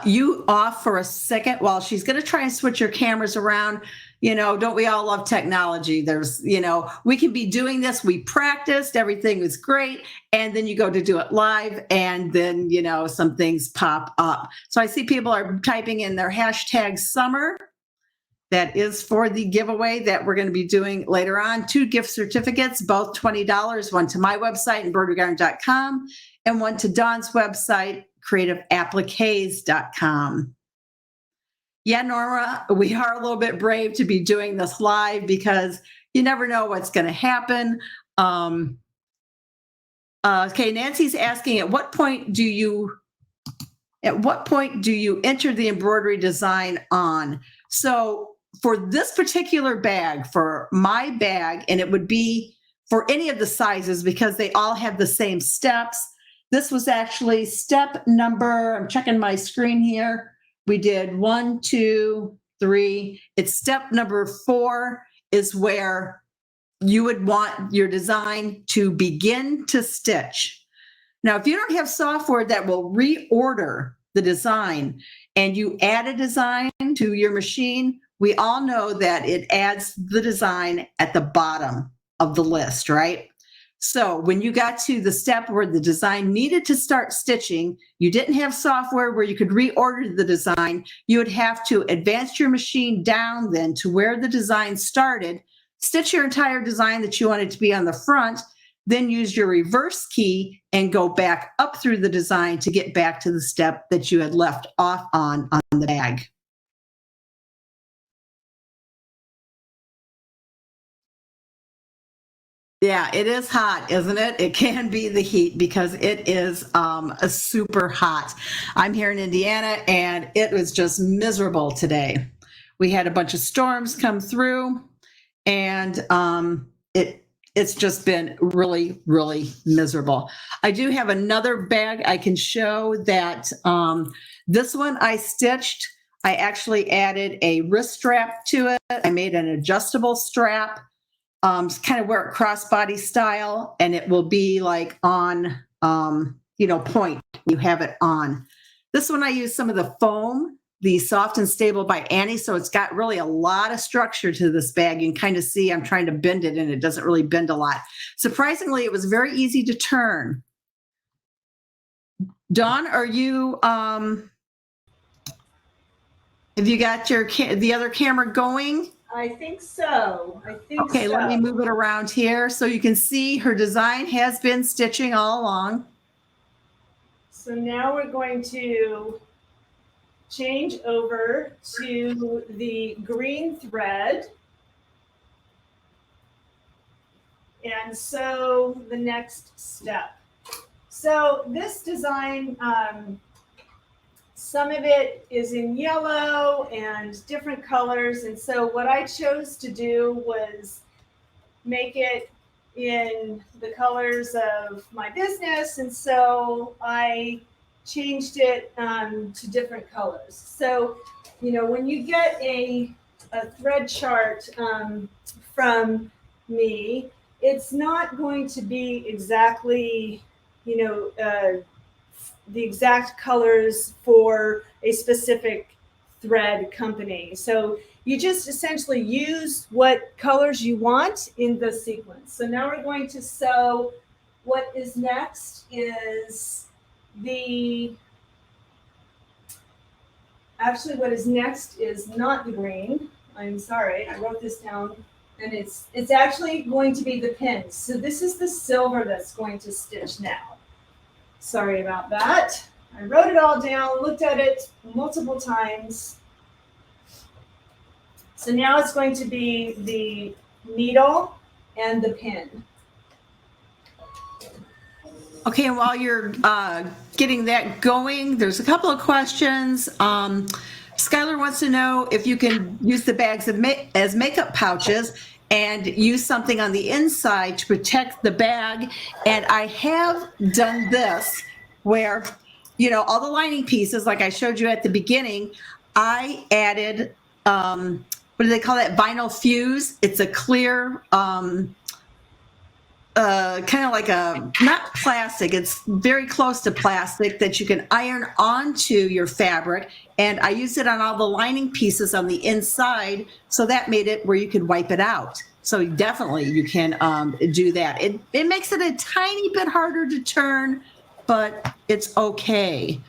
you off for a second while she's going to try and switch your cameras around. You know, don't we all love technology? There's, you know, we can be doing this. We practiced, everything was great. And then you go to do it live and then, you know, some things pop up. So I see people are typing in their hashtag summer. That is for the giveaway that we're going to be doing later on. 2 gift certificates, both $20, one to my website, embroiderygarden.com, and one to Dawn's website, creativeappliques.com. Yeah, Norma, we are a little bit brave to be doing this live because you never know what's going to happen. Okay, Nancy's asking, at what point do you enter the embroidery design on? So for this particular bag, for my bag, and it would be for any of the sizes because they all have the same steps. This was actually step number, I'm checking my screen here. We did 1, 2, 3. It's step number 4 is where you would want your design to begin to stitch. Now, if you don't have software that will reorder the design and you add a design to your machine, we all know that it adds the design at the bottom of the list, right? So when you got to the step where the design needed to start stitching, you didn't have software where you could reorder the design. You would have to advance your machine down then to where the design started, stitch your entire design that you wanted to be on the front, then use your reverse key and go back up through the design to get back to the step that you had left off on the bag. Yeah, it is hot, isn't it? It can be the heat because it is super hot. I'm here in Indiana and it was just miserable today. We had a bunch of storms come through and it's just been really, really miserable. I do have another bag I can show that this one I stitched. I actually added a wrist strap to it. I made an adjustable strap. Kind of wear it crossbody style, and it will be like on, point. You have it on. This one I use some of the foam, the Soft and Stable by Annie, so it's got really a lot of structure to this bag. You can kind of see I'm trying to bend it, and it doesn't really bend a lot. Surprisingly, it was very easy to turn. Dawn, are you? Have you got the other camera going? I think so. Okay, let me move it around here so you can see her design has been stitching all along. So now we're going to change over to the green thread and sew the next step. So this design, some of it is in yellow and different colors. And so what I chose to do was make it in the colors of my business. And so I changed it to different colors. So, when you get a thread chart from me, it's not going to be exactly, the exact colors for a specific thread company. So you just essentially use what colors you want in the sequence. So now we're going to sew. What is next is what is next is not the green. I'm sorry, I wrote this down, and it's actually going to be the pins. So this is the silver that's going to stitch now. Sorry about that. I wrote it all down, looked at it multiple times. So now it's going to be the needle and the pin. Okay, and while you're getting that going, there's a couple of questions. Skylar wants to know if you can use the bags as makeup pouches and use something on the inside to protect the bag. And I have done this where, you know, all the lining pieces, like I showed you at the beginning, I added, what do they call that? Vinyl fuse. It's a clear, kind of like a, not plastic, it's very close to plastic that you can iron onto your fabric. And I used it on all the lining pieces on the inside. So that made it where you could wipe it out. So definitely you can do that. It makes it a tiny bit harder to turn, but it's okay.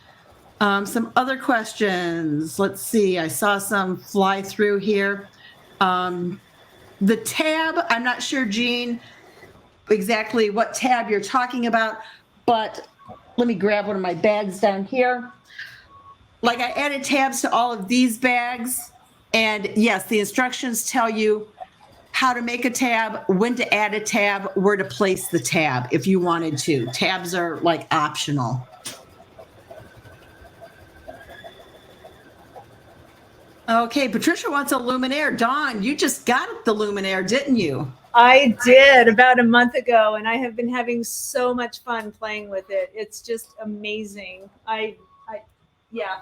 Some other questions. Let's see. I saw some fly through here. The tab, I'm not sure, Jean, exactly what tab you're talking about, but let me grab one of my bags down here. Like I added tabs to all of these bags, and yes, the instructions tell you how to make a tab, when to add a tab, where to place the tab if you wanted to. Tabs are like optional. Okay, Patricia wants a luminaire. Dawn, you just got the luminaire, didn't you? I did about a month ago, and I have been having so much fun playing with it. It's just amazing. Yeah,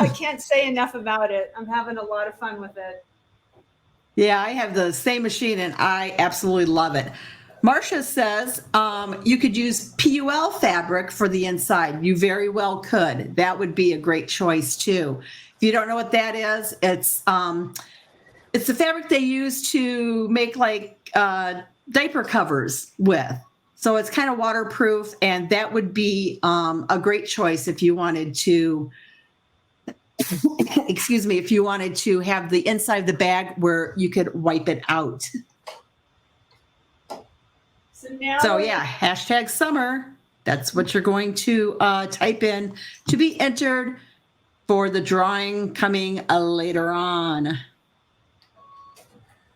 I can't say enough about it. I'm having a lot of fun with it. Yeah, I have the same machine and I absolutely love it. Marcia says you could use PUL fabric for the inside. You very well could. That would be a great choice too. If you don't know what that is, it's the fabric they use to make like diaper covers with. So it's kind of waterproof, and that would be a great choice if you wanted to, excuse me, if you wanted to have the inside of the bag where you could wipe it out. So yeah, hashtag summer. That's what you're going to type in to be entered for the drawing coming later on.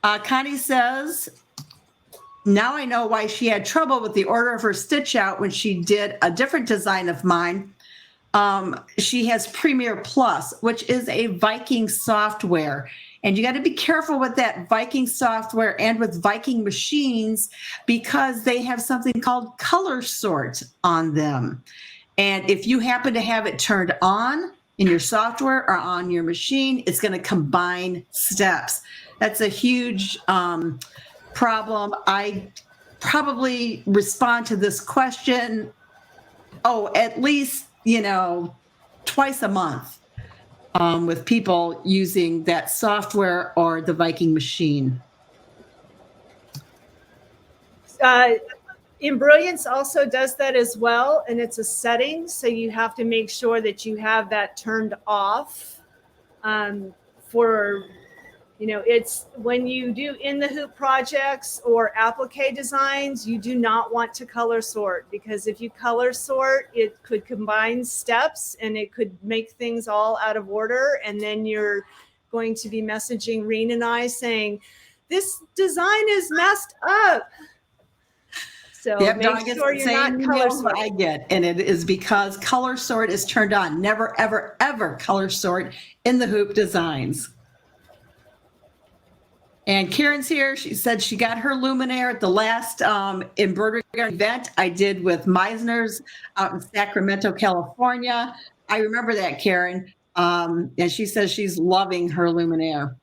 Connie says, now I know why she had trouble with the order of her stitch out when she did a different design of mine. She has Premier Plus, which is a Viking software. And you got to be careful with that Viking software and with Viking machines because they have something called color sort on them. And if you happen to have it turned on in your software or on your machine, it's going to combine steps. That's a huge problem. I probably respond to this question, at least, twice a month with people using that software or the Viking machine. Embrilliance also does that as well, and it's a setting, so you have to make sure that you have that turned off for, it's when you do in the hoop projects or applique designs, you do not want to color sort, because if you color sort, it could combine steps and it could make things all out of order. And then you're going to be messaging Reen and I saying, this design is messed up. So make sure you're not color sort. I get, and it is because color sort is turned on. Never, ever, ever color sort in the hoop designs. And Karen's here. She said she got her luminaire at the last Embroidery Garden event I did with Meisner's out in Sacramento, California. I remember that, Karen. And she says she's loving her luminaire.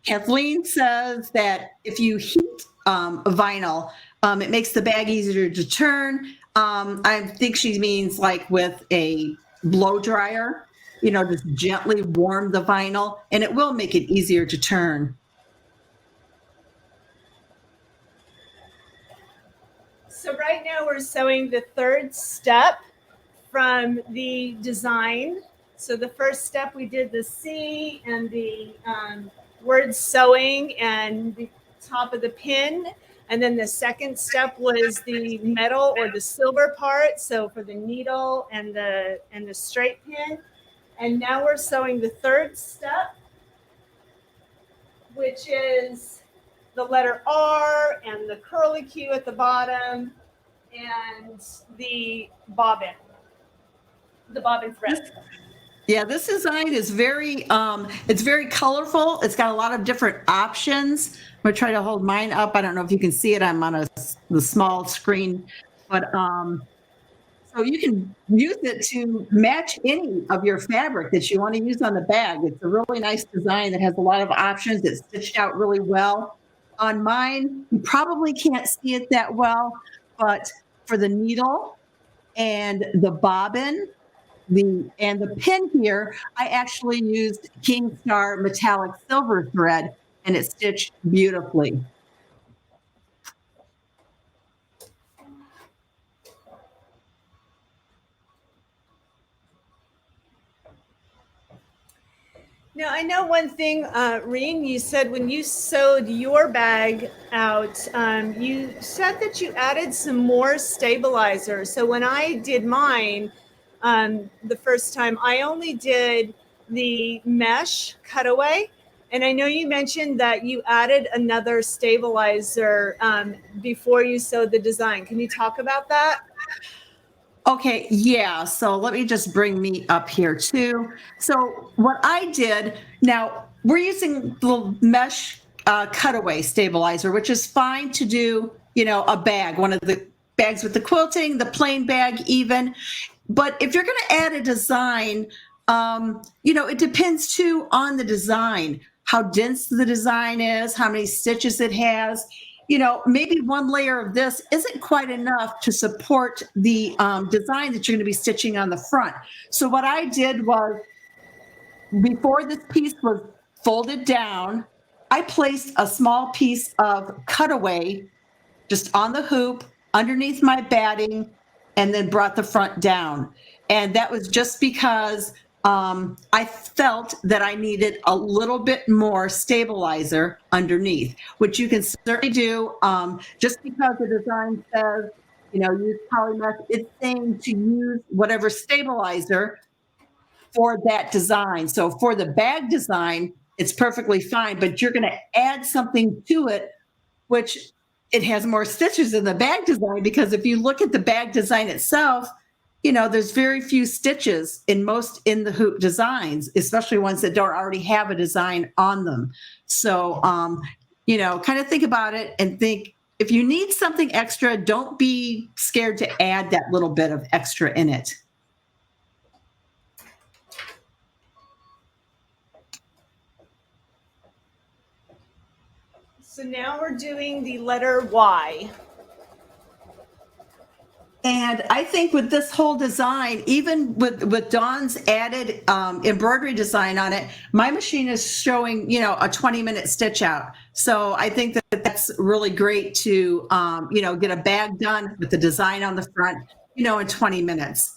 Kathleen says that if you heat vinyl, it makes the bag easier to turn. I think she means like with a blow dryer. Just gently warm the vinyl, and it will make it easier to turn. So right now we're sewing the third step from the design. So the first step we did the C and the word sewing and the top of the pin. And then the second step was the metal or the silver part. So for the needle and the straight pin. And now we're sewing the third step, which is the letter R and the curlicue at the bottom and the bobbin thread. Yeah, this design is very, it's very colorful. It's got a lot of different options. I'm gonna try to hold mine up. I don't know if you can see it. I'm on the small screen, but so you can use it to match any of your fabric that you want to use on the bag. It's a really nice design that has a lot of options. It's stitched out really well. On mine, you probably can't see it that well, but for the needle and the bobbin, and the pin here, I actually used King Star metallic silver thread, and it stitched beautifully. Now, I know one thing, Reen, you said when you sewed your bag out, you said that you added some more stabilizer. So when I did mine the first time, I only did the mesh cutaway. And I know you mentioned that you added another stabilizer before you sewed the design. Can you talk about that? Okay, yeah. So let me just bring me up here too. So what I did, now we're using the mesh cutaway stabilizer, which is fine to do, a bag, one of the bags with the quilting, the plain bag even. But if you're going to add a design, it depends too on the design, how dense the design is, how many stitches it has. Maybe one layer of this isn't quite enough to support the design that you're going to be stitching on the front. So what I did was, before this piece was folded down, I placed a small piece of cutaway just on the hoop underneath my batting and then brought the front down. And that was just because I felt that I needed a little bit more stabilizer underneath, which you can certainly do. Just because the design says, use polymesh, it's saying to use whatever stabilizer for that design. So for the bag design, it's perfectly fine, but you're going to add something to it, which it has more stitches in the bag design, because if you look at the bag design itself, there's very few stitches in the hoop designs, especially ones that don't already have a design on them. So, kind of think about it and think, if you need something extra, don't be scared to add that little bit of extra in it. So now we're doing the letter Y. And I think with this whole design, even with Dawn's added embroidery design on it, my machine is showing, a 20-minute stitch out. So I think that that's really great to, get a bag done with the design on the front, in 20 minutes.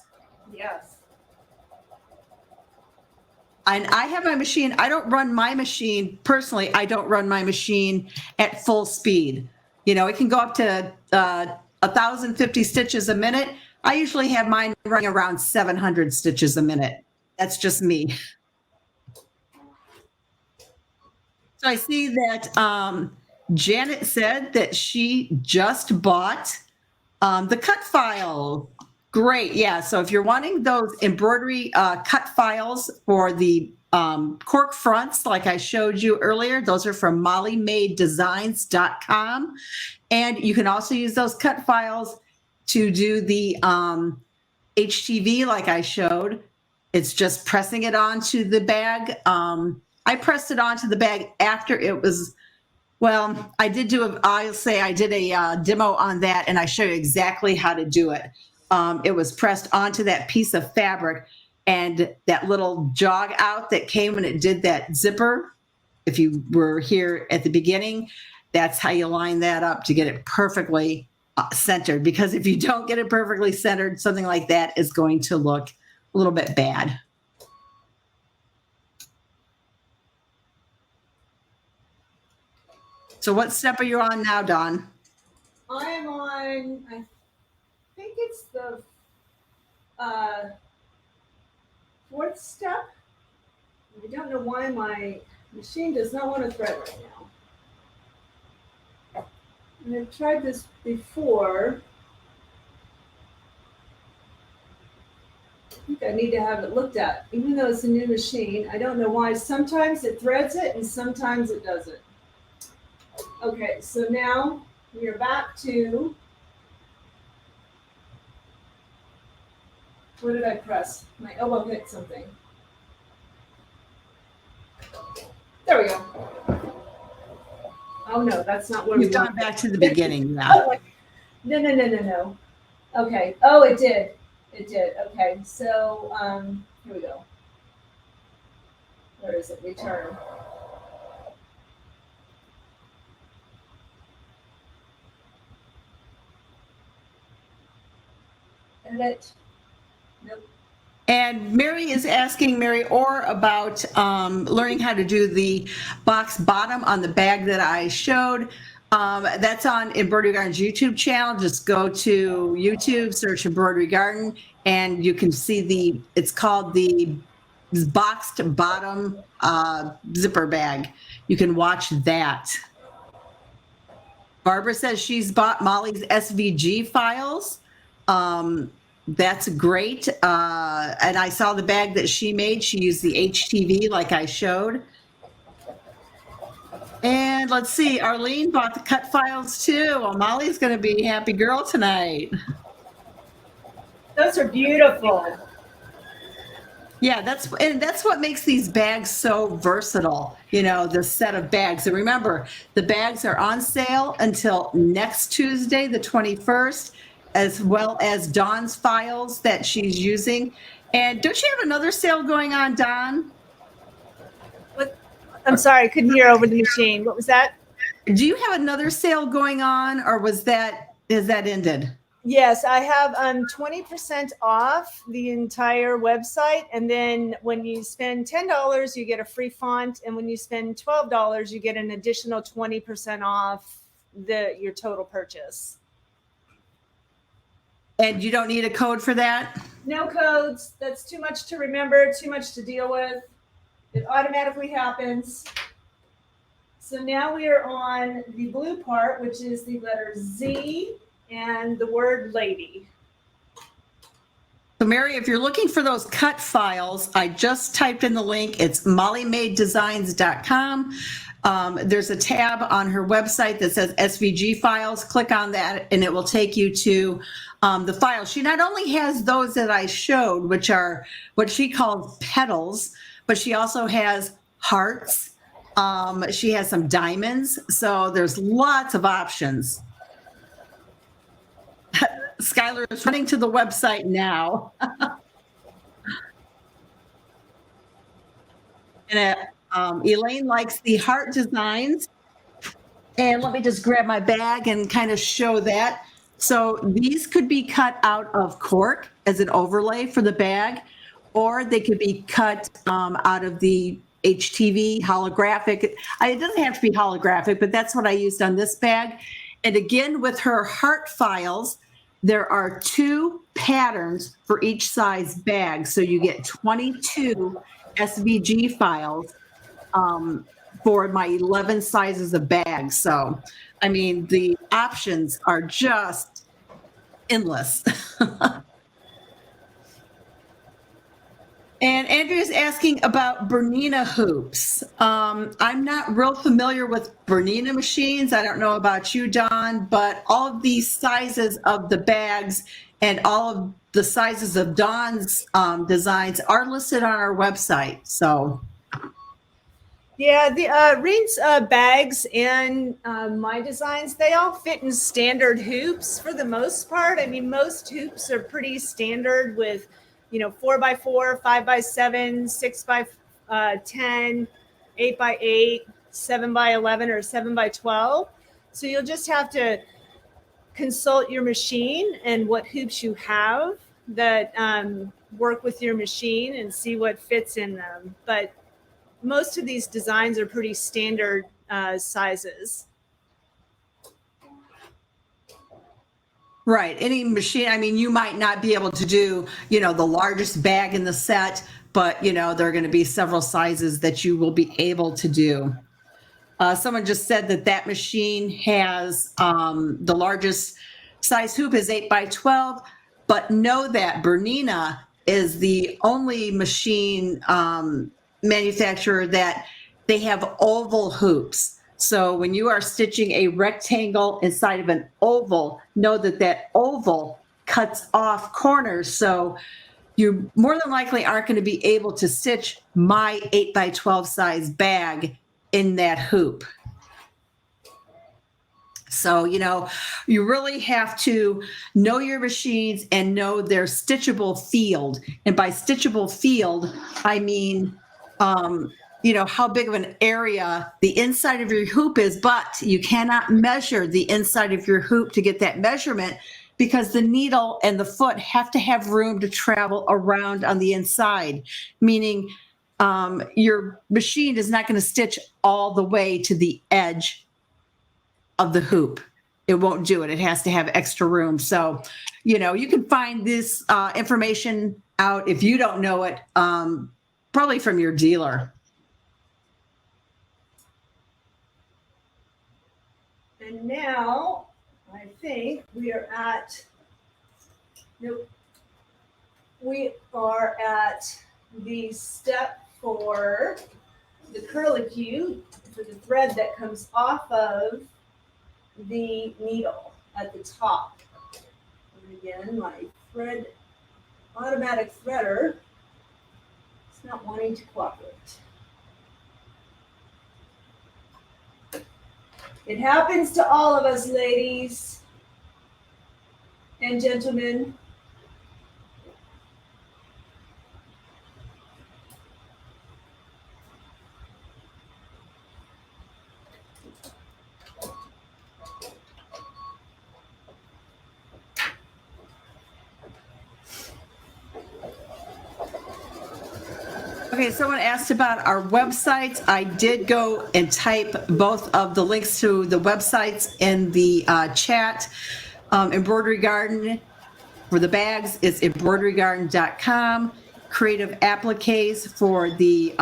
Yes. And I have my machine. I don't run my machine personally. I don't run my machine at full speed. It can go up to 1,050 stitches a minute. I usually have mine running around 700 stitches a minute. That's just me. So I see that Janet said that she just bought the cut file. Great. Yeah. So if you're wanting those embroidery cut files for the cork fronts, like I showed you earlier, those are from mollymadedesigns.com. And you can also use those cut files to do the HTV like I showed. It's just pressing it onto the bag. I pressed it onto the bag after it was, I did a demo on that, and I show you exactly how to do it. It was pressed onto that piece of fabric, and that little jog out that came when it did that zipper, if you were here at the beginning, that's how you line that up to get it perfectly centered. Because if you don't get it perfectly centered, something like that is going to look a little bit bad. So what step are you on now, Dawn? on, I think it's the fourth step. I don't know why my machine does not want to thread right now. And I've tried this before. I think I need to have it looked at, even though it's a new machine. I don't know why. Sometimes it threads it and sometimes it doesn't. Okay, so now we are back to, what did I press? My elbow hit something. There we go. Oh no, that's not where You've we gone want. back to the beginning now. Oh, no. Okay. Oh, it did. It did. Okay. So here we go. Where is it? Return. Edit. Nope. And Mary is asking Mary Orr about learning how to do the box bottom on the bag that I showed. That's on Embroidery Garden's YouTube channel. Just go to YouTube, search Embroidery Garden, and you can see it's called the boxed bottom zipper bag. You can watch that. Barbara says she's bought Molly's SVG files. That's great. And I saw the bag that she made. She used the HTV like I showed. And let's see, Arlene bought the cut files too. Well, Molly's going to be a happy girl tonight. Those are beautiful. Yeah, that's what makes these bags so versatile, the set of bags. And remember, the bags are on sale until next Tuesday, the 21st, as well as Dawn's files that she's using. And don't you have another sale going on, Dawn? What? I'm sorry, I couldn't hear over the machine. What was that? Do you have another sale going on, or has that ended? Yes, I have 20% off the entire website. And then when you spend $10, you get a free font. And when you spend $12, you get an additional 20% off your total purchase. And you don't need a code for that? No codes. That's too much to remember, too much to deal with. It automatically happens. So now we are on the blue part, which is the letter Z and the word lady. So Mary, if you're looking for those cut files, I just typed in the link. It's mollymadedesigns.com. There's a tab on her website that says SVG files. Click on that and it will take you to the files. She not only has those that I showed, which are what she calls petals, but she also has hearts. She has some diamonds. So there's lots of options. Skylar is running to the website now. And Elaine likes the heart designs. And let me just grab my bag and kind of show that. So these could be cut out of cork as an overlay for the bag, or they could be cut out of the HTV holographic. It doesn't have to be holographic, but that's what I used on this bag. And again, with her heart files, there are 2 patterns for each size bag. So you get 22 SVG files for my 11 sizes of bags. So, I mean, the options are just endless. And Andrea's asking about Bernina hoops. I'm not real familiar with Bernina machines. I don't know about you, Dawn, but all of these sizes of the bags and all of the sizes of Dawn's designs are listed on our website. So, yeah, the Reen's bags and my designs, they all fit in standard hoops for the most part. I mean, most hoops are pretty standard with 4x4, 5x7, 6x10, 8x8, 7x11, or 7x12. So you'll just have to consult your machine and what hoops you have that work with your machine and see what fits in them. But most of these designs are pretty standard sizes. Right. Any machine, I mean, you might not be able to do, the largest bag in the set, but, there are going to be several sizes that you will be able to do. Someone just said that machine has the largest size hoop is 8x12, but know that Bernina is the only machine manufacturer that they have oval hoops. So when you are stitching a rectangle inside of an oval, know that oval cuts off corners. So you more than likely aren't going to be able to stitch my 8x12 size bag in that hoop. So, you really have to know your machines and know their stitchable field. And by stitchable field, I mean, how big of an area the inside of your hoop is, but you cannot measure the inside of your hoop to get that measurement because the needle and the foot have to have room to travel around on the inside, meaning your machine is not going to stitch all the way to the edge of the hoop. It won't do it. It has to have extra room. So, you can find this information out if you don't know it, probably from your dealer. And now I think we are at the step for the curlicue, for the thread that comes off of the needle at the top. And again, my automatic threader is not wanting to cooperate. It happens to all of us, ladies and gentlemen. Okay, someone asked about our websites. I did go and type both of the links to the websites in the chat. Embroidery Garden for the bags is embroiderygarden.com. Creative Appliques for the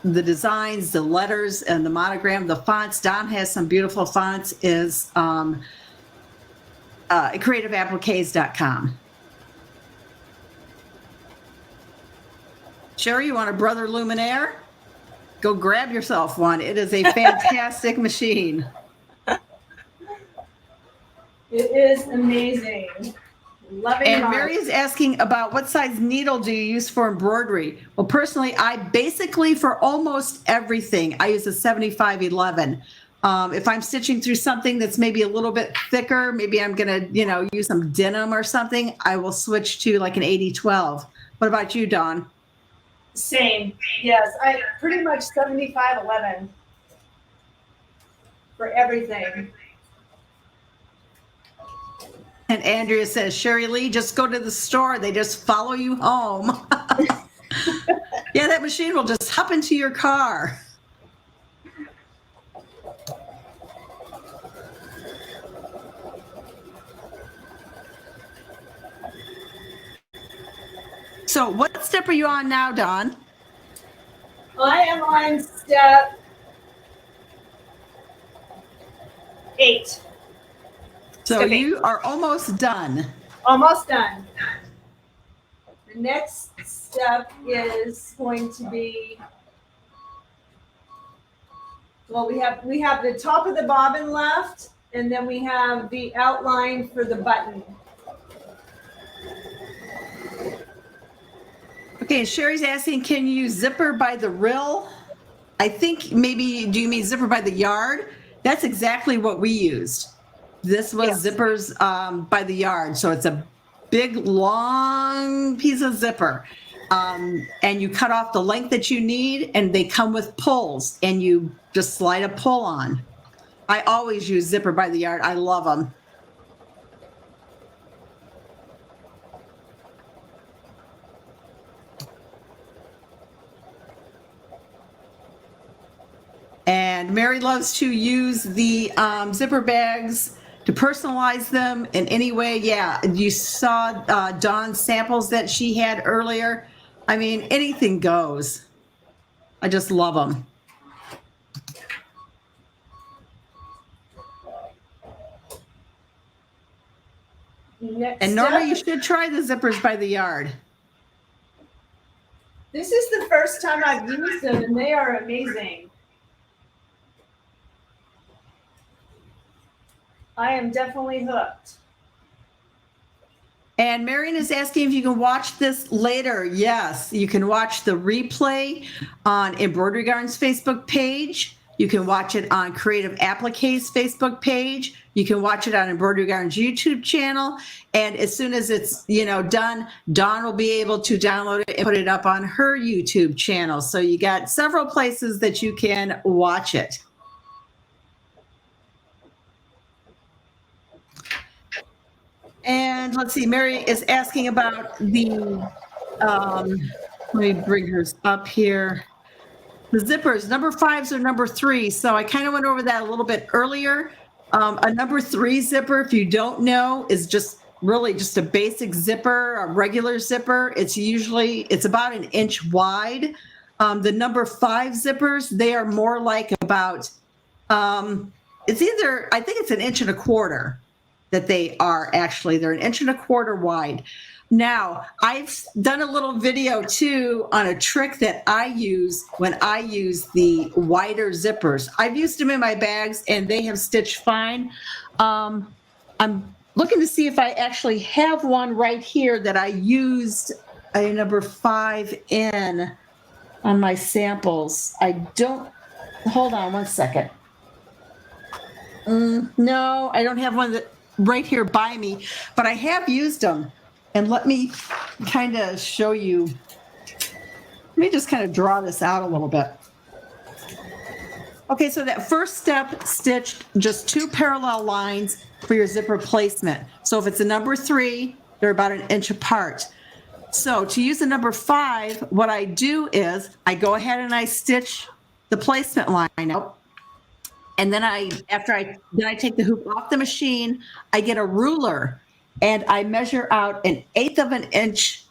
designs, the letters, and the monogram, the fonts. Don has some beautiful fonts. Is creativeappliques.com. Sherry, you want a Brother Luminaire? Go grab yourself one. It is a fantastic machine. It is amazing. Loving And Mary is asking about what size needle do you use for embroidery? Well, personally, I basically, for almost everything, I use a 7511. If I'm stitching through something that's maybe a little bit thicker, maybe I'm going to, use some denim or something, I will switch to like an 8012. What about you, Dawn? Same. Yes, I pretty much 7511 for everything. And Andrea says, Sherry Lee, just go to the store. They just follow you home. Yeah, that machine will just hop into your car. So what step are you on now, Dawn? I am on step 8. So Step 8. you are almost done. Almost done. The next step is going to be, well, we have the top of the bobbin left, and then we have the outline for the button. Okay, Sherry's asking, can you zipper by the rill? I think maybe, do you mean zipper by the yard? That's exactly what we used. This was Yes. zippers by the yard. So it's a big, long piece of zipper. And you cut off the length that you need, and they come with pulls, and you just slide a pull on. I always use zipper by the yard. I love them. And Mary loves to use the zipper bags to personalize them in any way. Yeah, you saw Dawn's samples that she had earlier. I mean, anything goes. I just love them. And Norma, you should try the zippers by the yard. This is the first time I've used them, and they are amazing. I am definitely hooked. And Marion is asking if you can watch this later. Yes, you can watch the replay on Embroidery Garden's Facebook page. You can watch it on Creative Appliques Facebook page. You can watch it on Embroidery Garden's YouTube channel. And as soon as it's, done, Dawn will be able to download it and put it up on her YouTube channel. So you got several places that you can watch it. And let's see, Mary is asking about the, let me bring hers up here. The zippers, number 5s or number 3s. So I kind of went over that a little bit earlier. A number 3 zipper, if you don't know, is just really just a basic zipper, a regular zipper. It's about an inch wide. The number 5 zippers, they are more like about, it's either, I think it's 1.25 inches that they are actually. They're 1.25 inches wide. Now, I've done a little video too on a trick that I use when I use the wider zippers. I've used them in my bags and they have stitched fine. I'm looking to see if I actually have one right here that I used a number 5 in on my samples. I don't, hold on one second. No, I don't have one that right here by me, but I have used them. And let me kind of show you. Let me just kind of draw this out a little bit. Okay, so that first step stitched just 2 parallel lines for your zipper placement. So if it's a number 3, they're about 1 inch apart. So to use a number 5, what I do is I go ahead and I stitch the placement line out. And then after I take the hoop off the machine, I get a ruler and I measure out 1/8 of an inch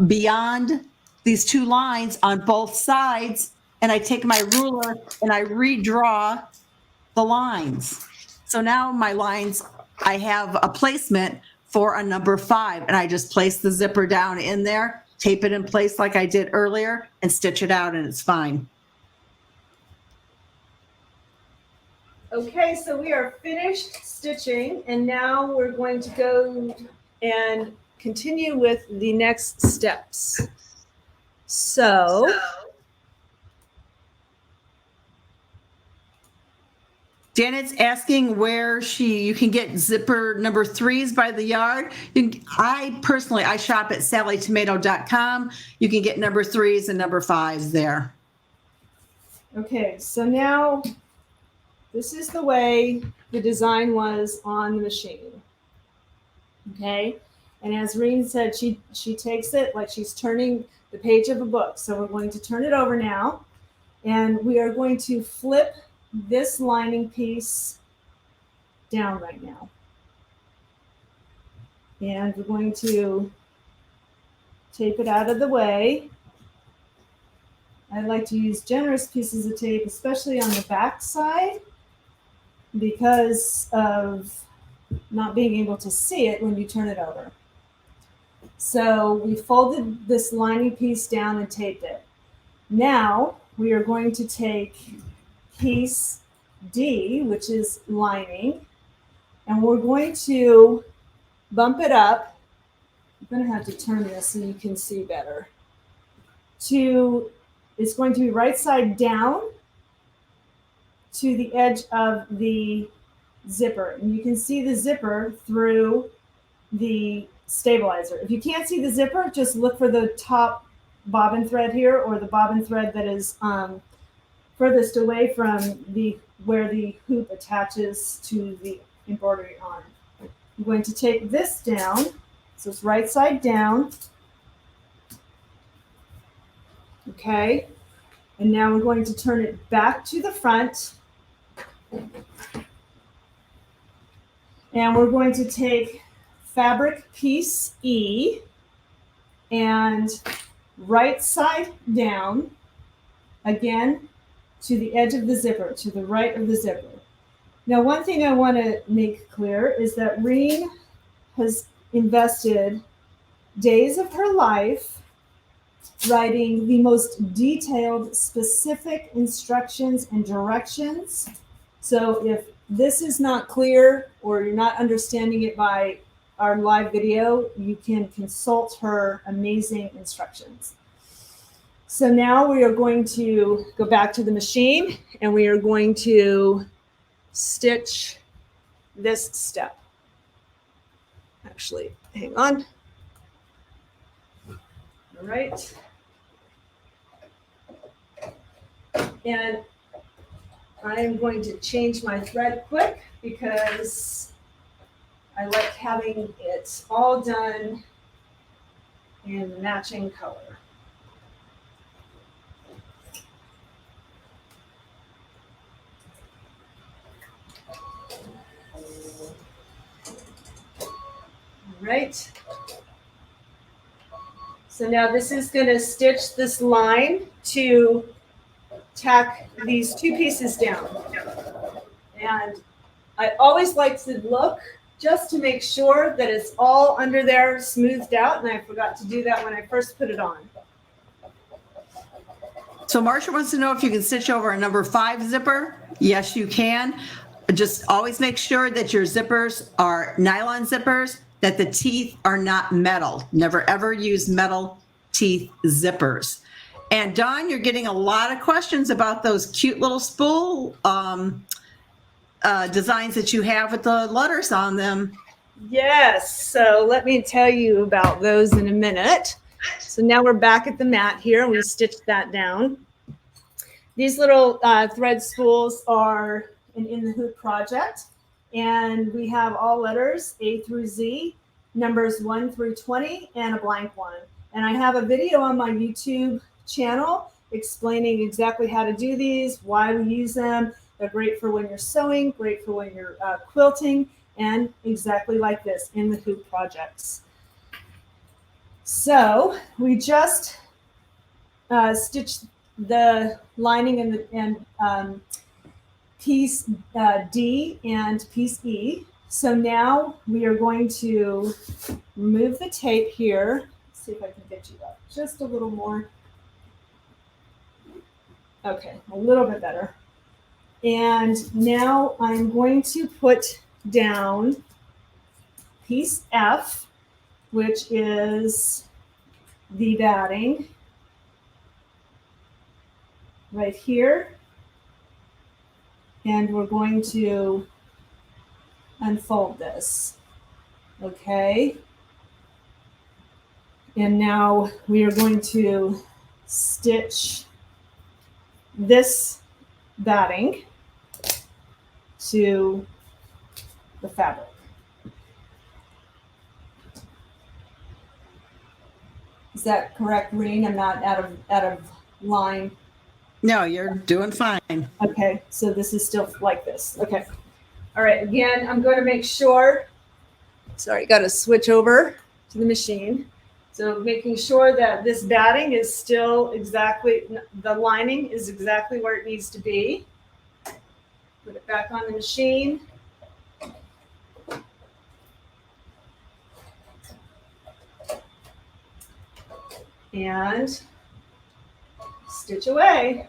beyond these 2 lines on both sides. And I take my ruler and I redraw the lines. So now my lines, I have a placement for a number 5, and I just place the zipper down in there, tape it in place like I did earlier, and stitch it out, and it's fine. Okay, so we are finished stitching, and now we're going to go and continue with the next steps. So Janet's asking where you can get zipper number 3s by the yard. I shop at sallytomato.com. You can get number 3s and number 5s there. Okay, so now this is the way the design was on the machine. Okay, and as Reen said, she takes it like she's turning the page of a book. So we're going to turn it over now, and we are going to flip this lining piece down right now. And we're going to tape it out of the way. I like to use generous pieces of tape, especially on the back side, because of not being able to see it when you turn it over. So we folded this lining piece down and taped it. Now we are going to take piece D, which is lining, and we're going to bump it up. I'm going to have to turn this so you can see better. It's going to be right side down to the edge of the zipper. And you can see the zipper through the stabilizer. If you can't see the zipper, just look for the top bobbin thread here, or the bobbin thread that is furthest away from where the hoop attaches to the embroidery arm. I'm going to take this down, so it's right side down. Okay, and now we're going to turn it back to the front. And we're going to take fabric piece E and right side down, again, to the edge of the zipper, to the right of the zipper. Now, one thing I want to make clear is that Reen has invested days of her life writing the most detailed, specific instructions and directions. So if this is not clear or you're not understanding it by our live video, you can consult her amazing instructions. So now we are going to go back to the machine and we are going to stitch this step. Actually, hang on. All right. And I am going to change my thread quick because I like having it all done in matching color. All right. So now this is going to stitch this line to tack these two pieces down. And I always like to look just to make sure that it's all under there smoothed out. And I forgot to do that when I first put it on. So Marcia wants to know if you can stitch over a number 5 zipper. Yes, you can. Just always make sure that your zippers are nylon zippers, that the teeth are not metal. Never ever use metal teeth zippers. And Dawn, you're getting a lot of questions about those cute little spool designs that you have with the letters on them. Yes, so let me tell you about those in a minute. So now we're back at the mat here and we stitched that down. These little thread spools are an In the Hoop project, and we have all letters A through Z, numbers 1 through 20, and a blank one. And I have a video on my YouTube channel explaining exactly how to do these, why we use them. They're great for when you're sewing, great for when you're quilting, and exactly like this, In the Hoop projects. So we just stitched the lining and piece D and piece E. So now we are going to remove the tape here. Let's see if I can get you up just a little more. Okay, a little bit better. And now I'm going to put down piece F, which is the batting right here. And we're going to unfold this, okay? And now we are going to stitch this batting to the fabric. Is that correct, Reen? I'm not out of line. No, you're doing fine. Okay, so this is still like this. Okay. All right, again, I'm going to make sure, sorry, got to switch over to the machine. So making sure that this batting is still exactly, the lining is exactly where it needs to be. Put it back on the machine. And stitch away.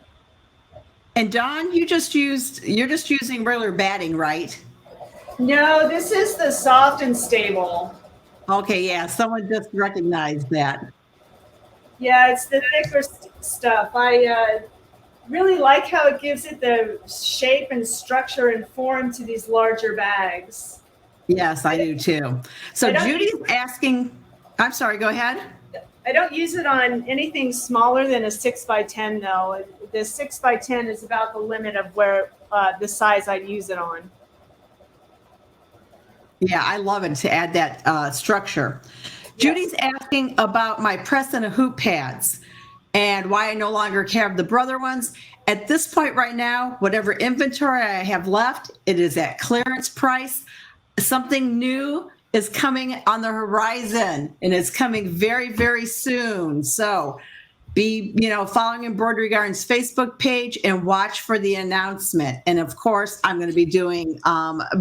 And Dawn, you're just using regular batting, right? No, this is the soft and stable. Okay, yeah, someone just recognized that. Yeah, it's the thicker stuff. I really like how it gives it the shape and structure and form to these larger bags. Yes, I do too. So Judy's asking, I'm sorry, go ahead. I don't use it on anything smaller than a 6x10 though. The 6x10 is about the limit of where the size I'd use it on. Yeah, I love it to add that structure. Yes. Judy's asking about my press and a hoop pads and why I no longer have the brother ones. At this point right now, whatever inventory I have left, it is at clearance price. something new is coming on the horizon, and it's coming very, very soon. So be, following Embroidery Garden's Facebook page and watch for the announcement. And of course, I'm going to be doing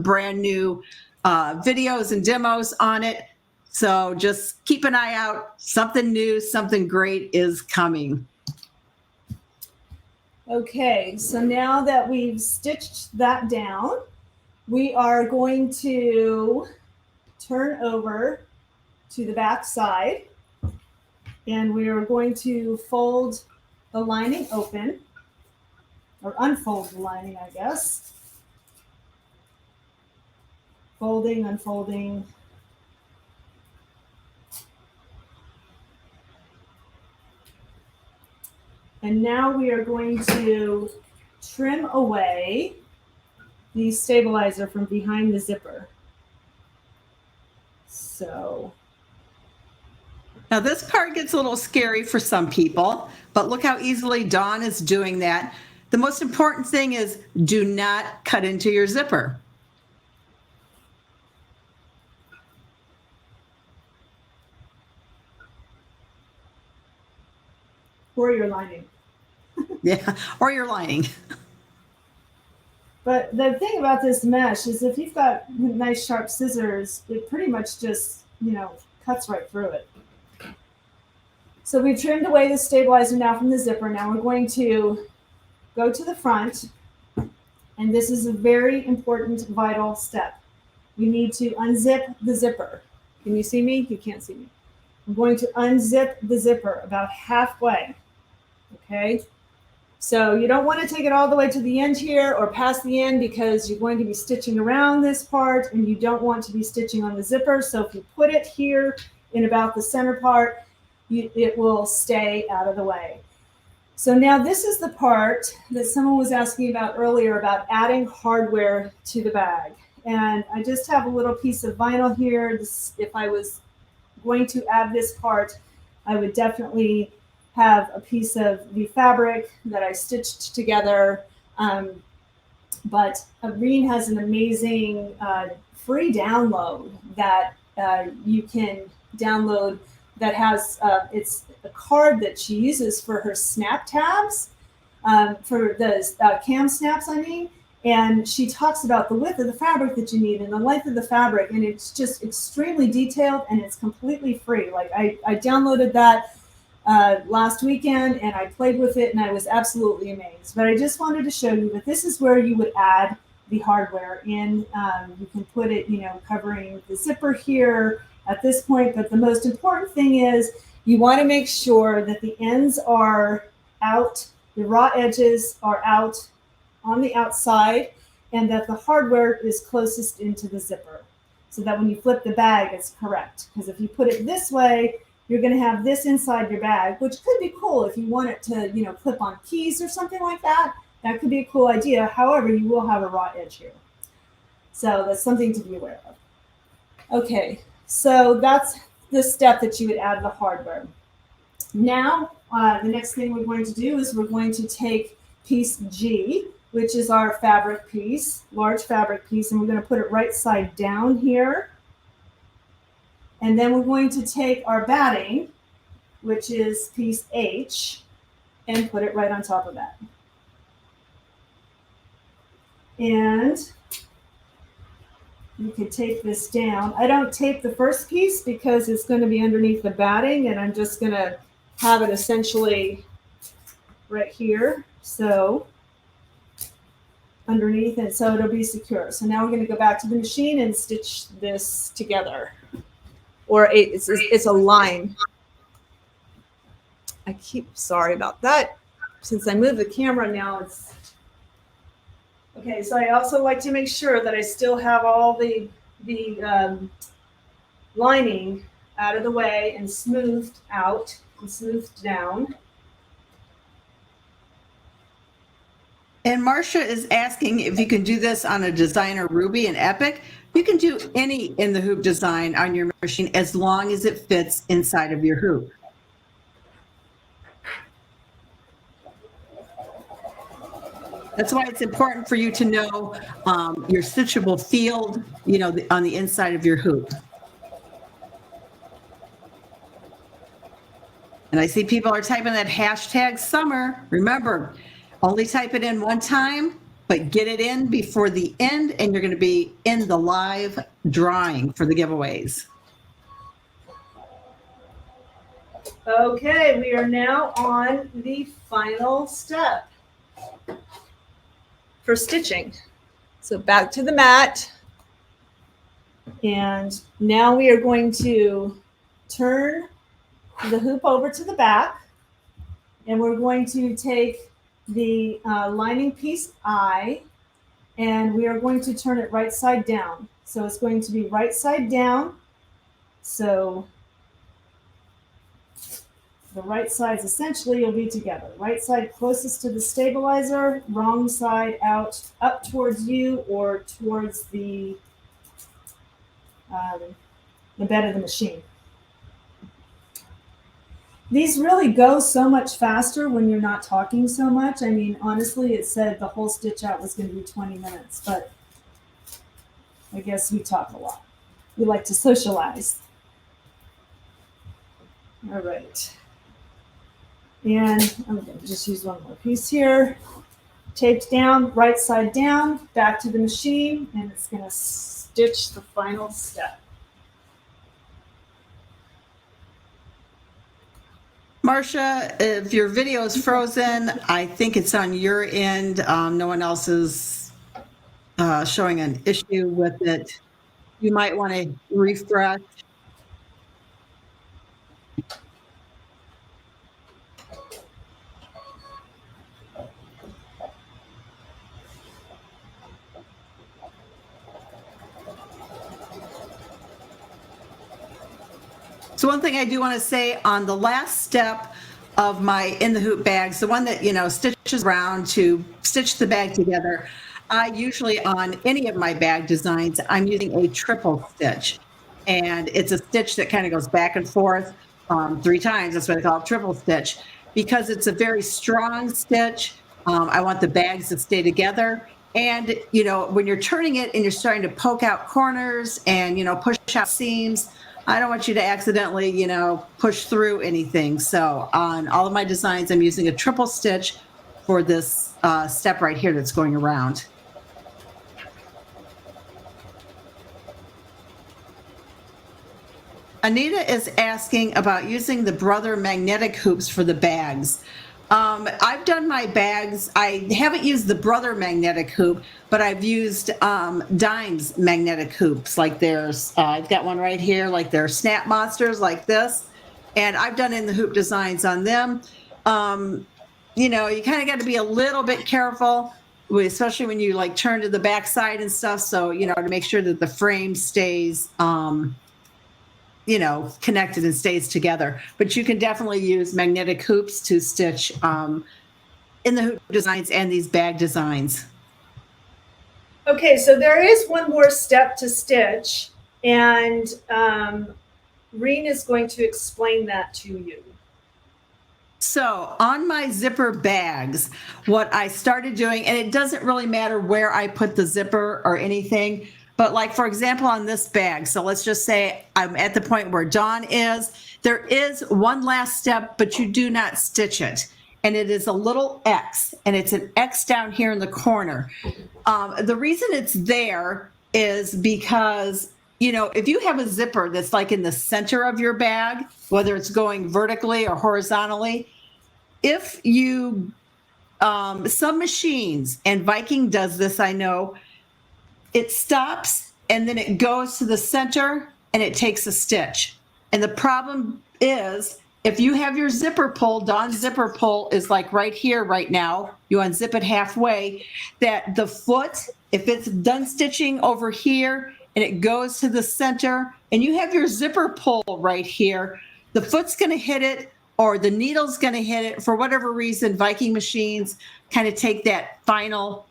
brand new videos and demos on it. So just keep an eye out. Something new, something great is coming. Okay, so now that we've stitched that down, we are going to turn over to the back side, and we are going to fold the lining open, or unfold the lining, I guess. Folding, unfolding. And now we are going to trim away the stabilizer from behind the zipper. So. Now this part gets a little scary for some people, but look how easily Dawn is doing that. The most important thing is do not cut into your zipper. Or your lining. Yeah, or your lining. But the thing about this mesh is if you've got nice sharp scissors, it pretty much just, cuts right through it. So we've trimmed away the stabilizer now from the zipper. Now we're going to go to the front, and this is a very important, vital step. We need to unzip the zipper. Can you see me? You can't see me. I'm going to unzip the zipper about halfway. Okay, so you don't want to take it all the way to the end here or past the end, because you're going to be stitching around this part and you don't want to be stitching on the zipper. So if you put it here in about the center part, it will stay out of the way. So now this is the part that someone was asking about earlier about adding hardware to the bag. And I just have a little piece of vinyl here. If I was going to add this part, I would definitely have a piece of the fabric that I stitched together. But Reen has an amazing free download that you can download that has, it's a card that she uses for her snap tabs, for the cam snaps, I mean. And she talks about the width of the fabric that you need and the length of the fabric. And it's just extremely detailed, and it's completely free. Like I downloaded that last weekend, and I played with it, and I was absolutely amazed. But I just wanted to show you that this is where you would add the hardware in. You can put it, covering the zipper here at this point. But the most important thing is you want to make sure that the ends are out, the raw edges are out on the outside, and that the hardware is closest into the zipper, so that when you flip the bag, it's correct. Because if you put it this way, you're going to have this inside your bag, which could be cool if you want it to, clip on keys or something like that. That could be a cool idea. However, you will have a raw edge here. So that's something to be aware of. Okay, so that's the step that you would add the hardware. Now, the next thing we're going to do is we're going to take piece G, which is our fabric piece, large fabric piece, and we're going to put it right side down here. And then we're going to take our batting, which is piece H, and put it right on top of that. And you can tape this down. I don't tape the first piece because it's going to be underneath the batting, and I'm just going to have it essentially right here. So underneath it, so it'll be secure. So now we're going to go back to the machine and stitch this together. Or it's a line. Sorry about that. Since I moved the camera now, it's okay. So I also like to make sure that I still have all the lining out of the way and smoothed out and smoothed down. And Marcia is asking if you can do this on a designer Ruby and Epic. You can do any in the hoop design on your machine as long as it fits inside of your hoop. That's why it's important for you to know your stitchable field, on the inside of your hoop. And I see people are typing that hashtag summer. Remember, only type it in one time, but get it in before the end, and you're going to be in the live drawing for the giveaways. Okay, we are now on the final step for stitching. So back to the mat. And now we are going to turn the hoop over to the back, and we're going to take the lining piece I, and we are going to turn it right side down. So it's going to be right side down. So the right sides essentially will be together. Right side closest to the stabilizer, wrong side out up towards you or towards the bed of the machine. These really go so much faster when you're not talking so much. I mean, honestly, it said the whole stitch out was going to be 20 minutes, but I guess we talk a lot. We like to socialize. All right. And I'm going to just use one more piece here. Taped down, right side down, back to the machine, and it's going to stitch the final step. Marcia, if your video is frozen, I think it's on your end. No one else is showing an issue with it. You might want to refresh. So one thing I do want to say on the last step of my in the hoop bags, the one that, stitches around to stitch the bag together, I usually on any of my bag designs, I'm using a triple stitch. And it's a stitch that kind of goes back and forth 3 times. That's why they call it triple stitch, because it's a very strong stitch. I want the bags to stay together. And, when you're turning it and you're starting to poke out corners and, push out seams, I don't want you to accidentally, push through anything. So on all of my designs, I'm using a triple stitch for this step right here that's going around. Anita is asking about using the Brother magnetic hoops for the bags. I've done my bags. I haven't used the Brother magnetic hoop, but I've used Dimes magnetic hoops. Like there's, I've got one right here, like they're Snap Monsters like this. And I've done in the hoop designs on them. You kind of got to be a little bit careful, especially when you like turn to the back side and stuff. So, to make sure that the frame stays, connected and stays together. But you can definitely use magnetic hoops to stitch in the hoop designs and these bag designs. Okay, so there is one more step to stitch, and Reen is going to explain that to you. So on my zipper bags, what I started doing, and it doesn't really matter where I put the zipper or anything, but like, for example, on this bag, so let's just say I'm at the point where Dawn is, there is one last step, but you do not stitch it. And it is a little X, and it's an X down here in the corner. The reason it's there is because, if you have a zipper that's like in the center of your bag, whether it's going vertically or horizontally, if you, some machines, and Viking does this, I know, it stops and then it goes to the center and it takes a stitch. And the problem is, if you have your zipper pull, Dawn's zipper pull is like right here right now, you unzip it halfway, that the foot, if it's done stitching over here and it goes to the center and you have your zipper pull right here, the foot's going to hit it or the needle's going to hit it. For whatever reason, Viking machines kind of take that final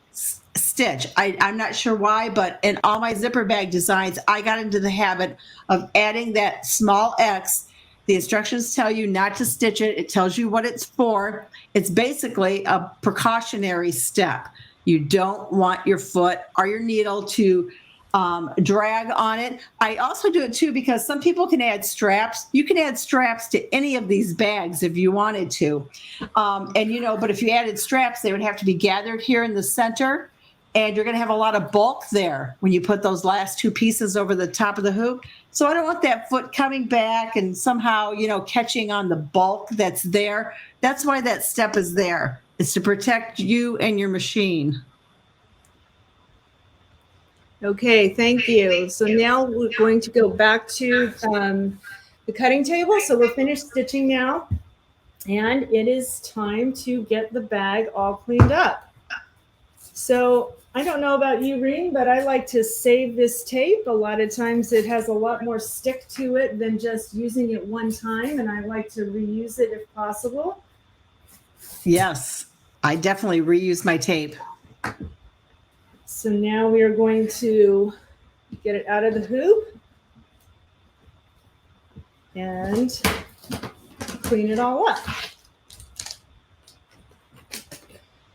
stitch. I'm not sure why, but in all my zipper bag designs, I got into the habit of adding that small X. The instructions tell you not to stitch it. It tells you what it's for. It's basically a precautionary step. You don't want your foot or your needle to drag on it. I also do it too because some people can add straps. You can add straps to any of these bags if you wanted to. But if you added straps, they would have to be gathered here in the center. And you're going to have a lot of bulk there when you put those last two pieces over the top of the hoop. So I don't want that foot coming back and somehow, catching on the bulk that's there. That's why that step is there. It's to protect you and your machine. Okay, thank you. So now we're going to go back to the cutting table. So we're finished stitching now. And it is time to get the bag all cleaned up. So I don't know about you, Reen, but I like to save this tape. A lot of times it has a lot more stick to it than just using it one time, and I like to reuse it if possible. Yes, I definitely reuse my tape. So now we are going to get it out of the hoop and clean it all up.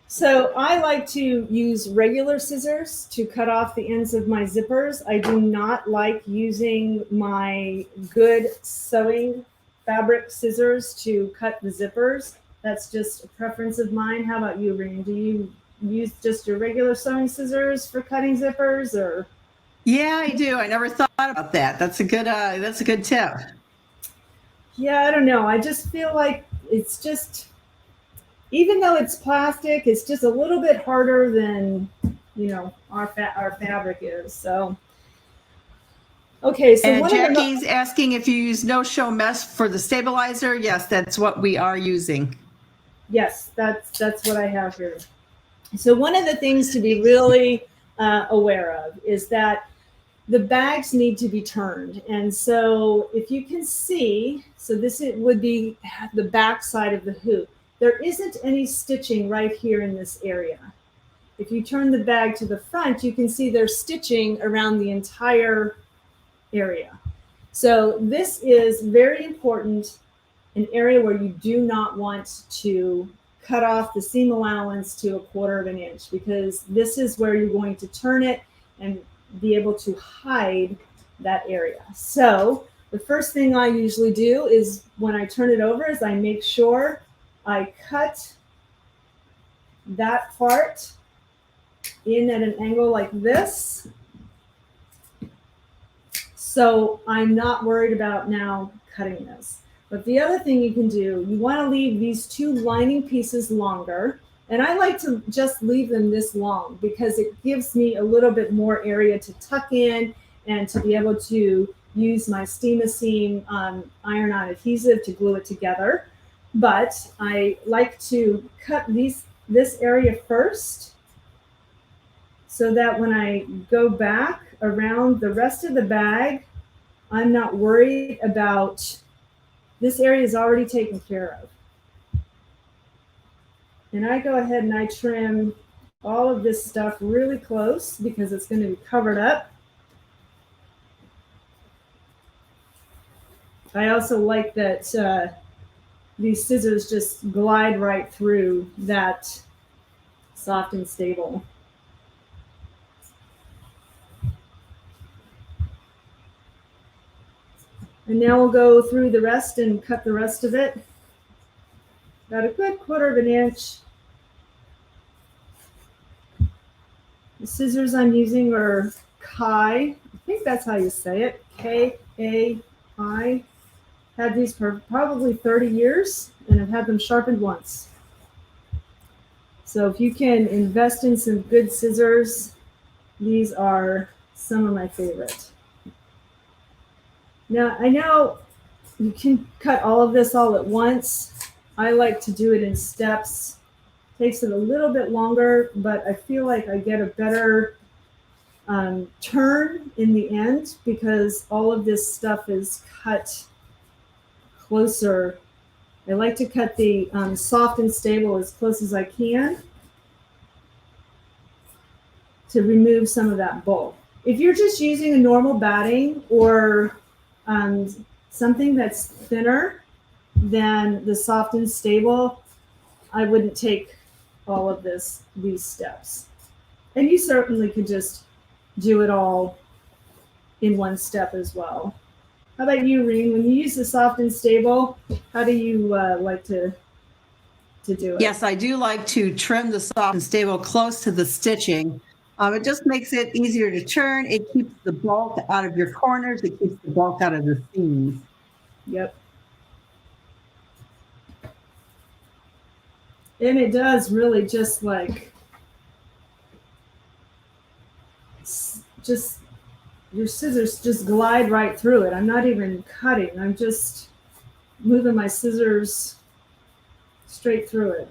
So I like to use regular scissors to cut off the ends of my zippers. I do not like using my good sewing fabric scissors to cut the zippers. That's just a preference of mine. How about you, Reen? Do you use just your regular sewing scissors for cutting zippers, or? Yeah, I do. I never thought about that. That's a good tip. Yeah, I don't know. I just feel like it's just, even though it's plastic, it's just a little bit harder than, our fabric is. So, okay. So and Jackie's asking if you use no-show mesh for the stabilizer. Yes, that's what we are using. Yes, that's what I have here. So one of the things to be really aware of is that the bags need to be turned. And so if you can see, so would be the back side of the hoop. There isn't any stitching right here in this area. If you turn the bag to the front, you can see there's stitching around the entire area. So this is very important, an area where you do not want to cut off the seam allowance to 1/4 inch, because this is where you're going to turn it and be able to hide that area. So the first thing I usually do is when I turn it over is I make sure I cut that part in at an angle like this. So I'm not worried about now cutting this. But the other thing you can do, you want to leave these two lining pieces longer. And I like to just leave them this long because it gives me a little bit more area to tuck in and to be able to use my Steam-A-Seam iron-on adhesive to glue it together. But I like to cut this area first so that when I go back around the rest of the bag, I'm not worried about, this area is already taken care of. And I go ahead and I trim all of this stuff really close because it's going to be covered up. I also like that these scissors just glide right through that soft and stable. And now we'll go through the rest and cut the rest of it. About a good 1/4 inch. The scissors I'm using are Kai. I think that's how you say it. K-A-I. Had these for probably 30 years and I've had them sharpened once. So if you can invest in some good scissors, these are some of my favorite. Now I know you can cut all of this all at once. I like to do it in steps. Takes it a little bit longer, but I feel like I get a better turn in the end because all of this stuff is cut closer. I like to cut the soft and stable as close as I can to remove some of that bulk. If you're just using a normal batting or something that's thinner than the soft and stable, I wouldn't take all of these steps. And you certainly could just do it all in one step as well. How about you, Reen? When you use the soft and stable, how do you like to do it? Yes, I do like to trim the soft and stable close to the stitching. It just makes it easier to turn. It keeps the bulk out of your corners. It keeps the bulk out of the seams. Yep. And it does really just like, just your scissors just glide right through it. I'm not even cutting. I'm just moving my scissors straight through it.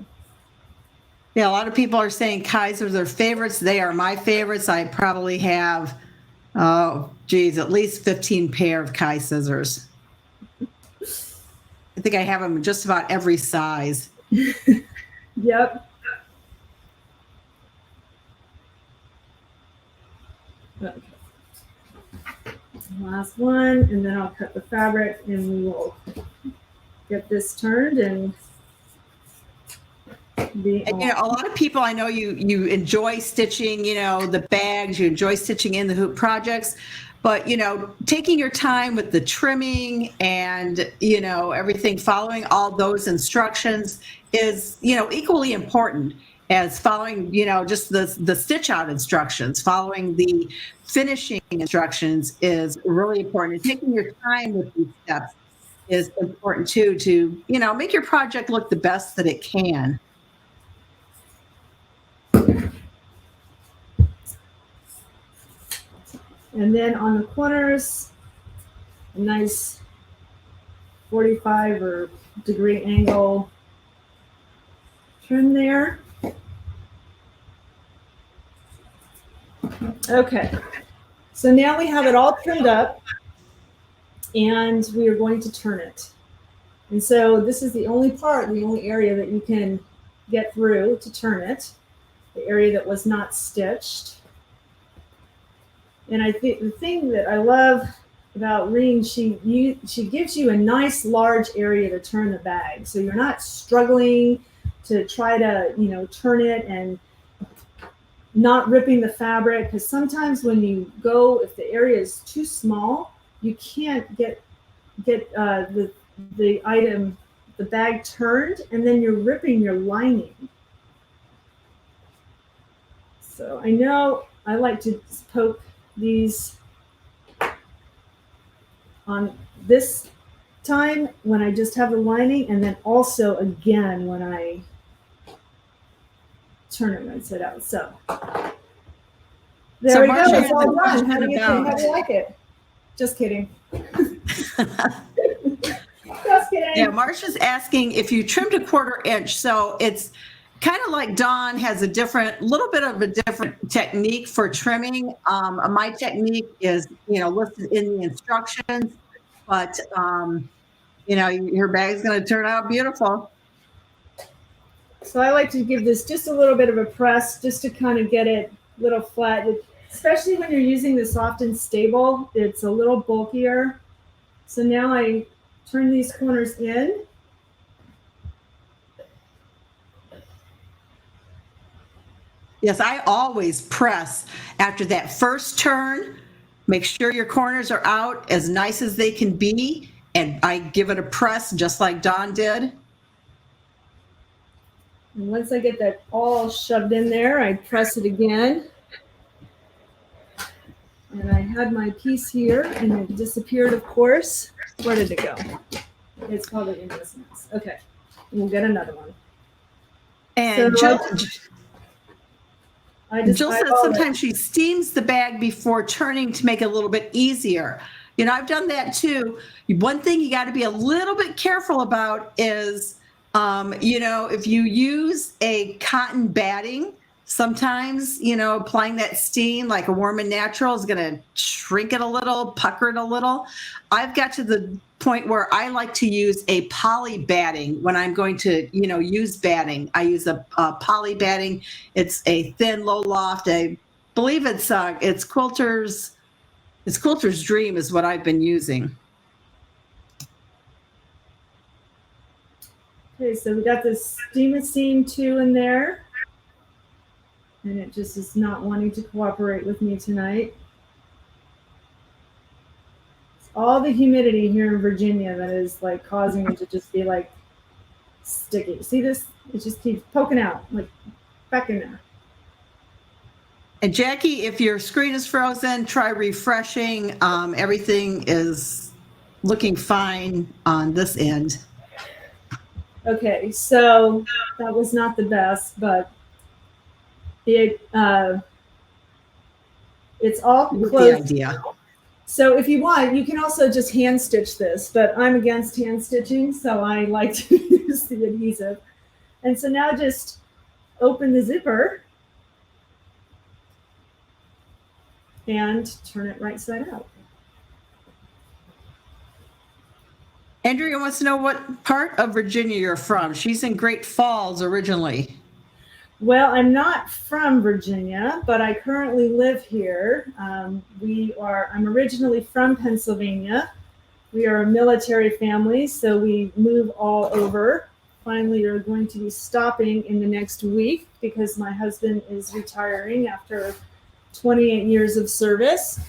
Yeah, a lot of people are saying Kai's are their favorites. They are my favorites. I probably have, oh, geez, at least 15 pair of Kai scissors. I think I have them in just about every size. Yep. Okay. Last one, and then I'll cut the fabric and we will get this turned and be And, a lot of people, I know you enjoy stitching, the bags, you enjoy stitching in the hoop projects, but, taking your time with the trimming and, everything, following all those instructions is, equally important as following, just the stitch out instructions. Following the finishing instructions is really important. And taking your time with these steps is important too, to, make your project look the best that it can. And then on the corners, a nice 45 or degree angle trim there. Okay, so now we have it all trimmed up and we are going to turn it. And so this is the only area that you can get through to turn it, the area that was not stitched. And I think the thing that I love about Reen, she gives you a nice large area to turn the bag. So you're not struggling to try to, turn it and not ripping the fabric. Because sometimes when you go, if the area is too small, you can't get the bag turned, and then you're ripping your lining. So I know I like to poke these on this time when I just have the lining, and then also again when I turn it inside out. So there we go. It's all done. How do you think? How do you like it? Just kidding. Just kidding. Yeah, Marcia's asking if you trimmed a 1/4 inch. So it's kind of like Dawn has little bit of a different technique for trimming. My technique is, listed in the instructions, but, your bag's going to turn out beautiful. So I like to give this just a little bit of a press just to kind of get it a little flat, especially when you're using the soft and stable. It's a little bulkier. So now I turn these corners in. Yes, I always press after that first turn. Make sure your corners are out as nice as they can be. And I give it a press just like Dawn did. And once I get that all shoved in there, I press it again. And I had my piece here and it disappeared, of course. Where did it go? It's probably in this mess. Okay, we'll get another one. And so Jill said sometimes she steams the bag before turning to make it a little bit easier. I've done that too. One thing you got to be a little bit careful about is, if you use a cotton batting, sometimes, applying that steam like a warm and natural is going to shrink it a little, pucker it a little. I've got to the point where I like to use a poly batting when I'm going to, use batting. I use a poly batting. It's a thin, low loft. I believe it's Quilter's Dream is what I've been using. Okay, so we got this steam seam 2 in there. and it just is not wanting to cooperate with me tonight. It's all the humidity here in Virginia that is like causing it to just be like sticky. See this? It just keeps poking out, like back in there. And Jackie, if your screen is frozen, try refreshing. Everything is looking fine on this end. Okay, so that was not the best, but it's all With closed. the idea. So if you want, you can also just hand stitch this, but I'm against hand stitching, so I like to use the adhesive. And so now just open the zipper and turn it right side out. Andrea wants to know what part of Virginia you're from. She's in Great Falls originally. Well, I'm not from Virginia, but I currently live here. I'm originally from Pennsylvania. We are a military family, so we move all over. Finally, we're going to be stopping in the next week because my husband is retiring after 28 years of service.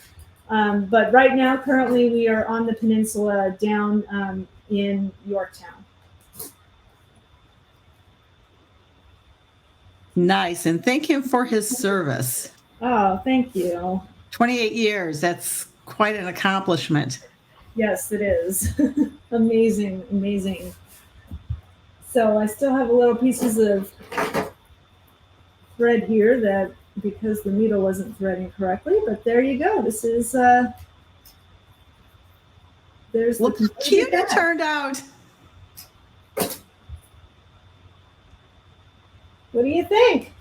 But right now, currently, we are on the peninsula down in Yorktown. Nice. And thank him for his service. Oh, thank you. 28 years. That's quite an accomplishment. Yes, it is. Amazing, amazing. So I still have a little pieces of thread here that because the needle wasn't threading correctly, but there you go. This is there's Look how cute it turned out. What do you think?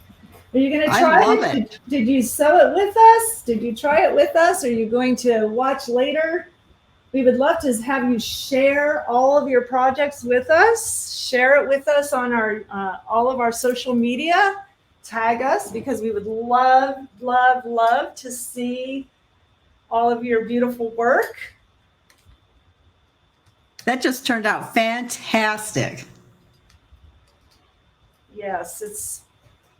Are you going to try I love it? Did you sew it with us? Did you try it with us? Are you going to watch later? We would love to have you share all of your projects with us. Share it with us on our all of our social media. Tag us because we would love, love, love to see all of your beautiful work. That just turned out fantastic. Yes, it's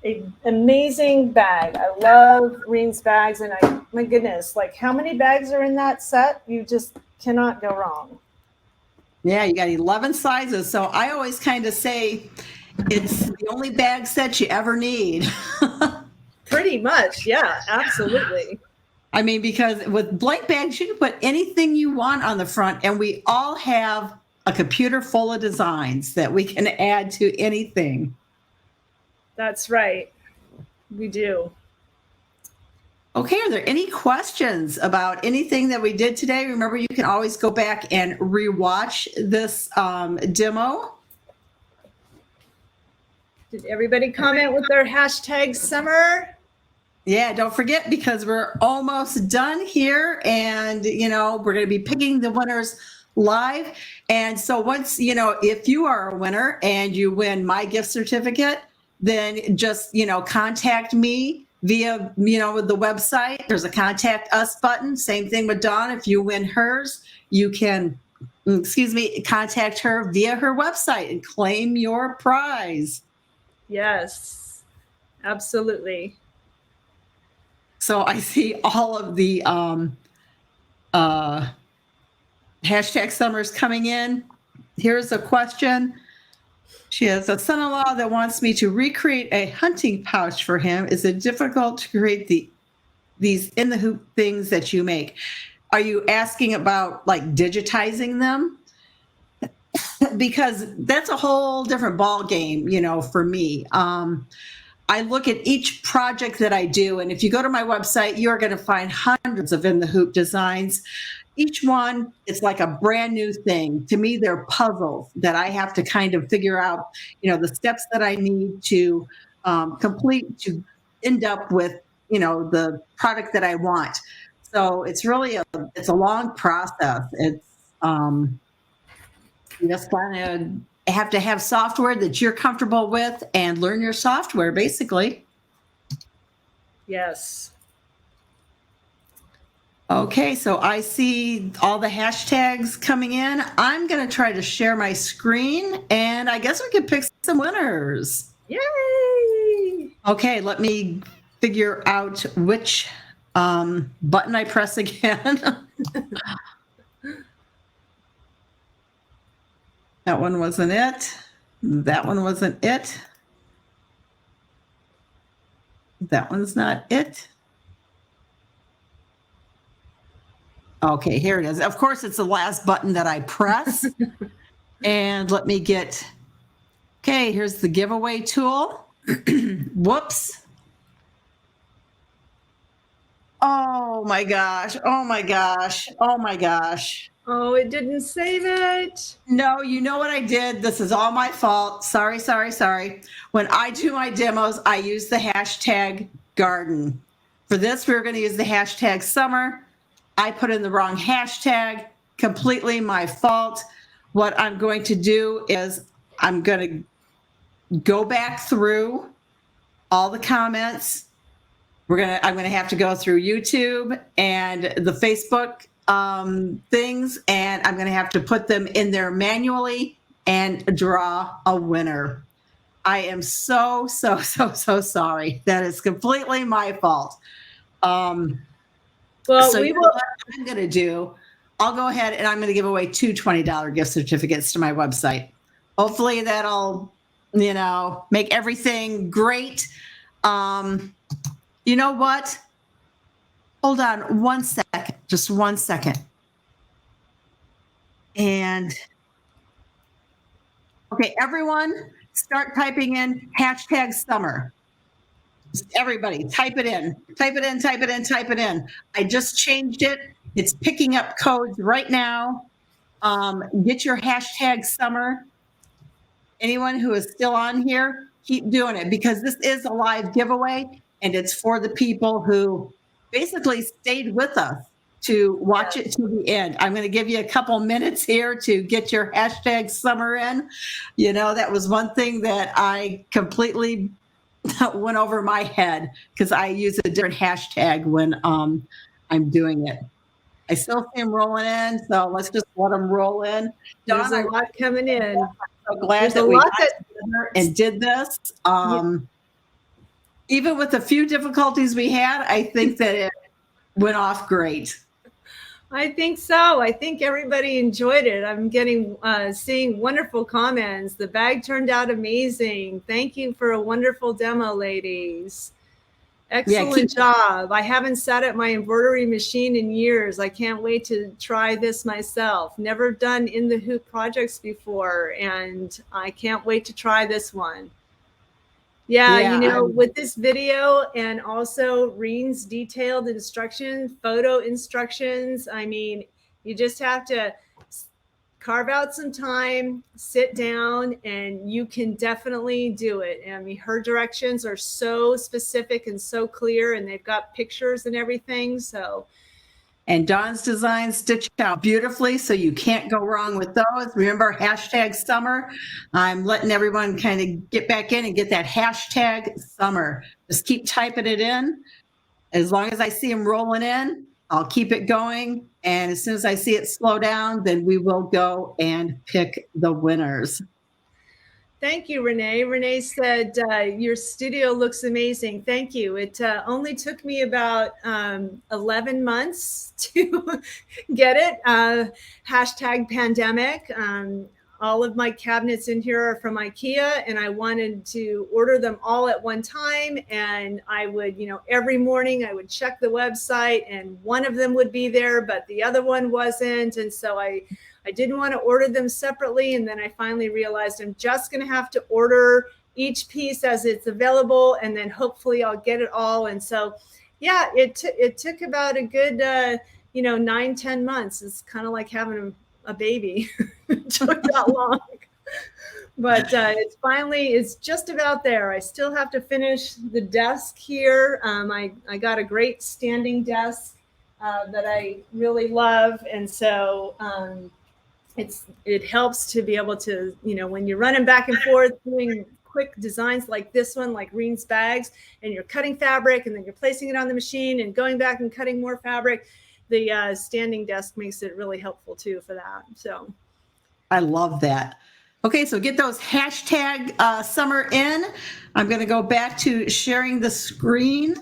an amazing bag. I love Reen's bags, and my goodness, like how many bags are in that set? You just cannot go wrong. Yeah, you got 11 sizes. So I always kind of say it's the only bag set you ever need. Pretty much, yeah, absolutely. I mean, because with blank bags, you can put anything you want on the front, and we all have a computer full of designs that we can add to anything. That's right. We do. Okay, are there any questions about anything that we did today? Remember, you can always go back and rewatch this demo. Did everybody comment with their hashtag summer? Yeah, don't forget, because we're almost done here, and we're going to be picking the winners live. And so once, if you are a winner and you win my gift certificate, then just, contact me via, the website. There's a contact us button. Same thing with Dawn. If you win hers, you can, contact her via her website and claim your prize. Yes, absolutely. So I see all of the hashtag summers coming in. Here's a question. She has a son-in-law that wants me to recreate a hunting pouch for him. Is it difficult to create these in the hoop things that you make? Are you asking about like digitizing them? Because that's a whole different ball game, for me. I look at each project that I do, and if you go to my website, you're going to find hundreds of in the hoop designs. Each one, it's like a brand new thing. To me, they're puzzles that I have to kind of figure out, the steps that I need to complete to end up with, the product that I want. So it's really it's a long process. It's you just kind of have to have software that you're comfortable with and learn your software, basically. Yes. Okay, so I see all the hashtags coming in. I'm going to try to share my screen, and I guess we could pick some winners. Yay! Okay, let me figure out which button I press again. That one wasn't it. That one wasn't it. That one's not it. Okay, here it is. Of course, it's the last button that I press. And let me get, okay, here's the giveaway tool. Whoops. Oh my gosh. Oh my gosh. Oh my gosh. Oh, it didn't save it. No, you know what I did? This is all my fault. Sorry, sorry, sorry. When I do my demos, I use the hashtag garden. For this, we're going to use the hashtag summer. I put in the wrong hashtag, completely my fault. What I'm going to do is I'm going to go back through all the comments. I'm going to have to go through YouTube and the Facebook things, and I'm going to have to put them in there manually and draw a winner. I am so sorry. That is completely my fault. Well, So we you know will. what I'm going to do? I'll go ahead and I'm going to give away 2 $20 gift certificates to my website. Hopefully that'll, make everything great. You know what? Hold on 1 second, just 1 second. And okay, everyone start typing in hashtag summer. Just everybody type it in, type it in, type it in, type it in. I just changed it. It's picking up codes right now. Get your hashtag summer. Anyone who is still on here, keep doing it because this is a live giveaway and it's for the people who basically stayed with us to watch it to the end. I'm going to give you a couple minutes here to get your hashtag summer in. That was one thing that I completely went over my head because I use a different hashtag when I'm doing it. I still see them rolling in, so let's just let them roll in. There's a lot coming in. I'm so glad There's that a we lot got together and did this. Even with the few difficulties we had, I think that it went off great. I think so. I think everybody enjoyed it. I'm seeing wonderful comments. The bag turned out amazing. Thank you for a wonderful demo, ladies. Excellent job. I haven't sat at my embroidery machine in years. I can't wait to try this myself. Never done in the hoop projects before, and I can't wait to try this one. Yeah, with this video and also Reen's detailed instructions, photo instructions, you just have to carve out some time, sit down, and you can definitely do it. Her directions are so specific and so clear, and they've got pictures and everything. And Dawn's designs stitch out beautifully, so you can't go wrong with those. Remember, hashtag summer. I'm letting everyone kind of get back in and get that hashtag summer. Just keep typing it in. As long as I see them rolling in, I'll keep it going. And as soon as I see it slow down, then we will go and pick the winners. Thank you, Renee. Renee said, your studio looks amazing. Thank you. It only took me about 11 months to get it. Hashtag pandemic. All of my cabinets in here are from IKEA, and I wanted to order them all at one time. And I would, every morning I would check the website and one of them would be there, but the other one wasn't. And so I didn't want to order them separately. And then I finally realized I'm just going to have to order each piece as it's available. And then hopefully I'll get it all. And so, yeah, it took about a good, 9-10 months. It's kind of like having a baby. It took that long. But it's just about there. I still have to finish the desk here. I got a great standing desk that I really love. And so, it helps to be able to, when you're running back and forth doing quick designs like this one, like Reen's bags, and you're cutting fabric and then you're placing it on the machine and going back and cutting more fabric, the standing desk makes it really helpful too for that. So I love that. Okay, so get those hashtag summer in. I'm going to go back to sharing the screen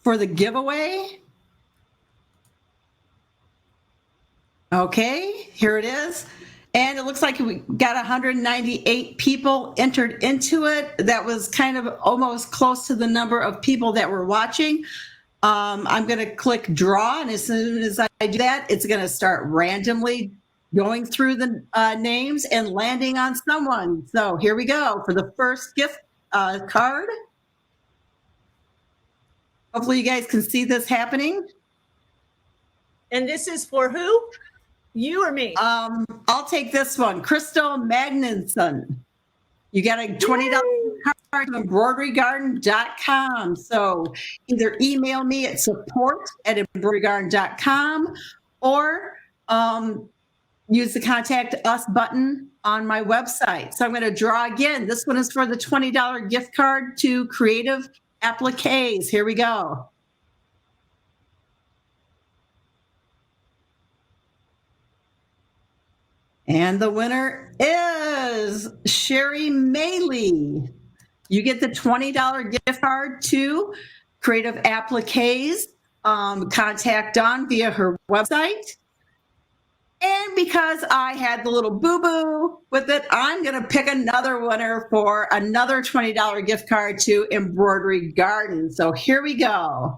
for the giveaway. Okay, here it is. And it looks like we got 198 people entered into it. That was kind of almost close to the number of people that were watching. I'm going to click draw, and as soon as I do that, it's going to start randomly going through the names and landing on someone. So here we go for the first gift card. Hopefully you guys can see this happening. And this is for who? You or me? I'll take this one. Crystal Magnuson. You got a $20 card to embroiderygarden.com. So either email me at support@embroiderygarden.com or use the contact us button on my website. So I'm going to draw again. This one is for the $20 gift card to Creative Appliques. Here we go. And the winner is Sherry Maley. You get the $20 gift card to Creative Appliques. Contact Dawn via her website. And because I had the little boo-boo with it, I'm going to pick another winner for another $20 gift card to Embroidery Garden. So here we go.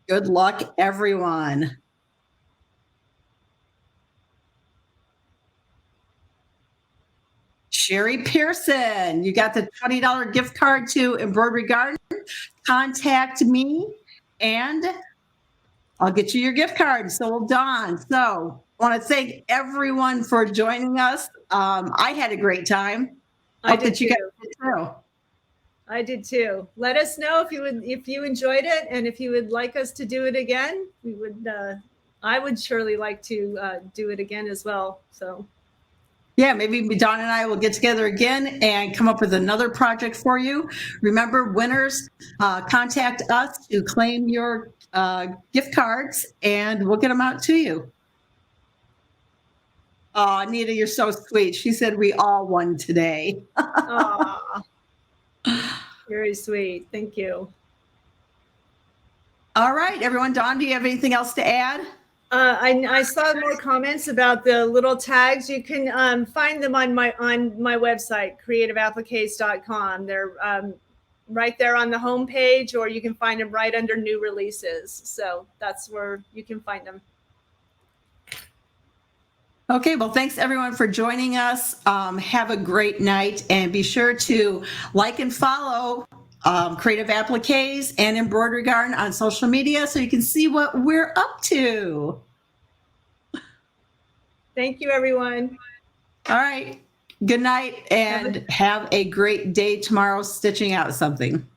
Good luck, everyone. Sherry Pearson, you got the $20 gift card to Embroidery Garden. Contact me and I'll get you your gift card. So will Dawn. So I want to thank everyone for joining us. I had a great time. I did you too. guys did too. I did too. Let us know if you enjoyed it, and if you would like us to do it again. We would. I would surely like to do it again as well. So. Yeah, maybe Dawn and I will get together again and come up with another project for you. Remember, winners, contact us to claim your gift cards, and we'll get them out to you. Oh, Anita, you're so sweet. She said we all won today. Aw, very sweet. Thank you. All right, everyone. Dawn, do you have anything else to add? I saw more comments about the little tags. You can find them on my website, creativeappliques.com. They're right there on the home page, or you can find them right under new releases. So that's where you can find them. Okay, well, thanks everyone for joining us. Have a great night, and be sure to like and follow Creative Appliques and Embroidery Garden on social media so you can see what we're up to. Thank you, everyone. All right. Good night, and have a great day tomorrow stitching out something.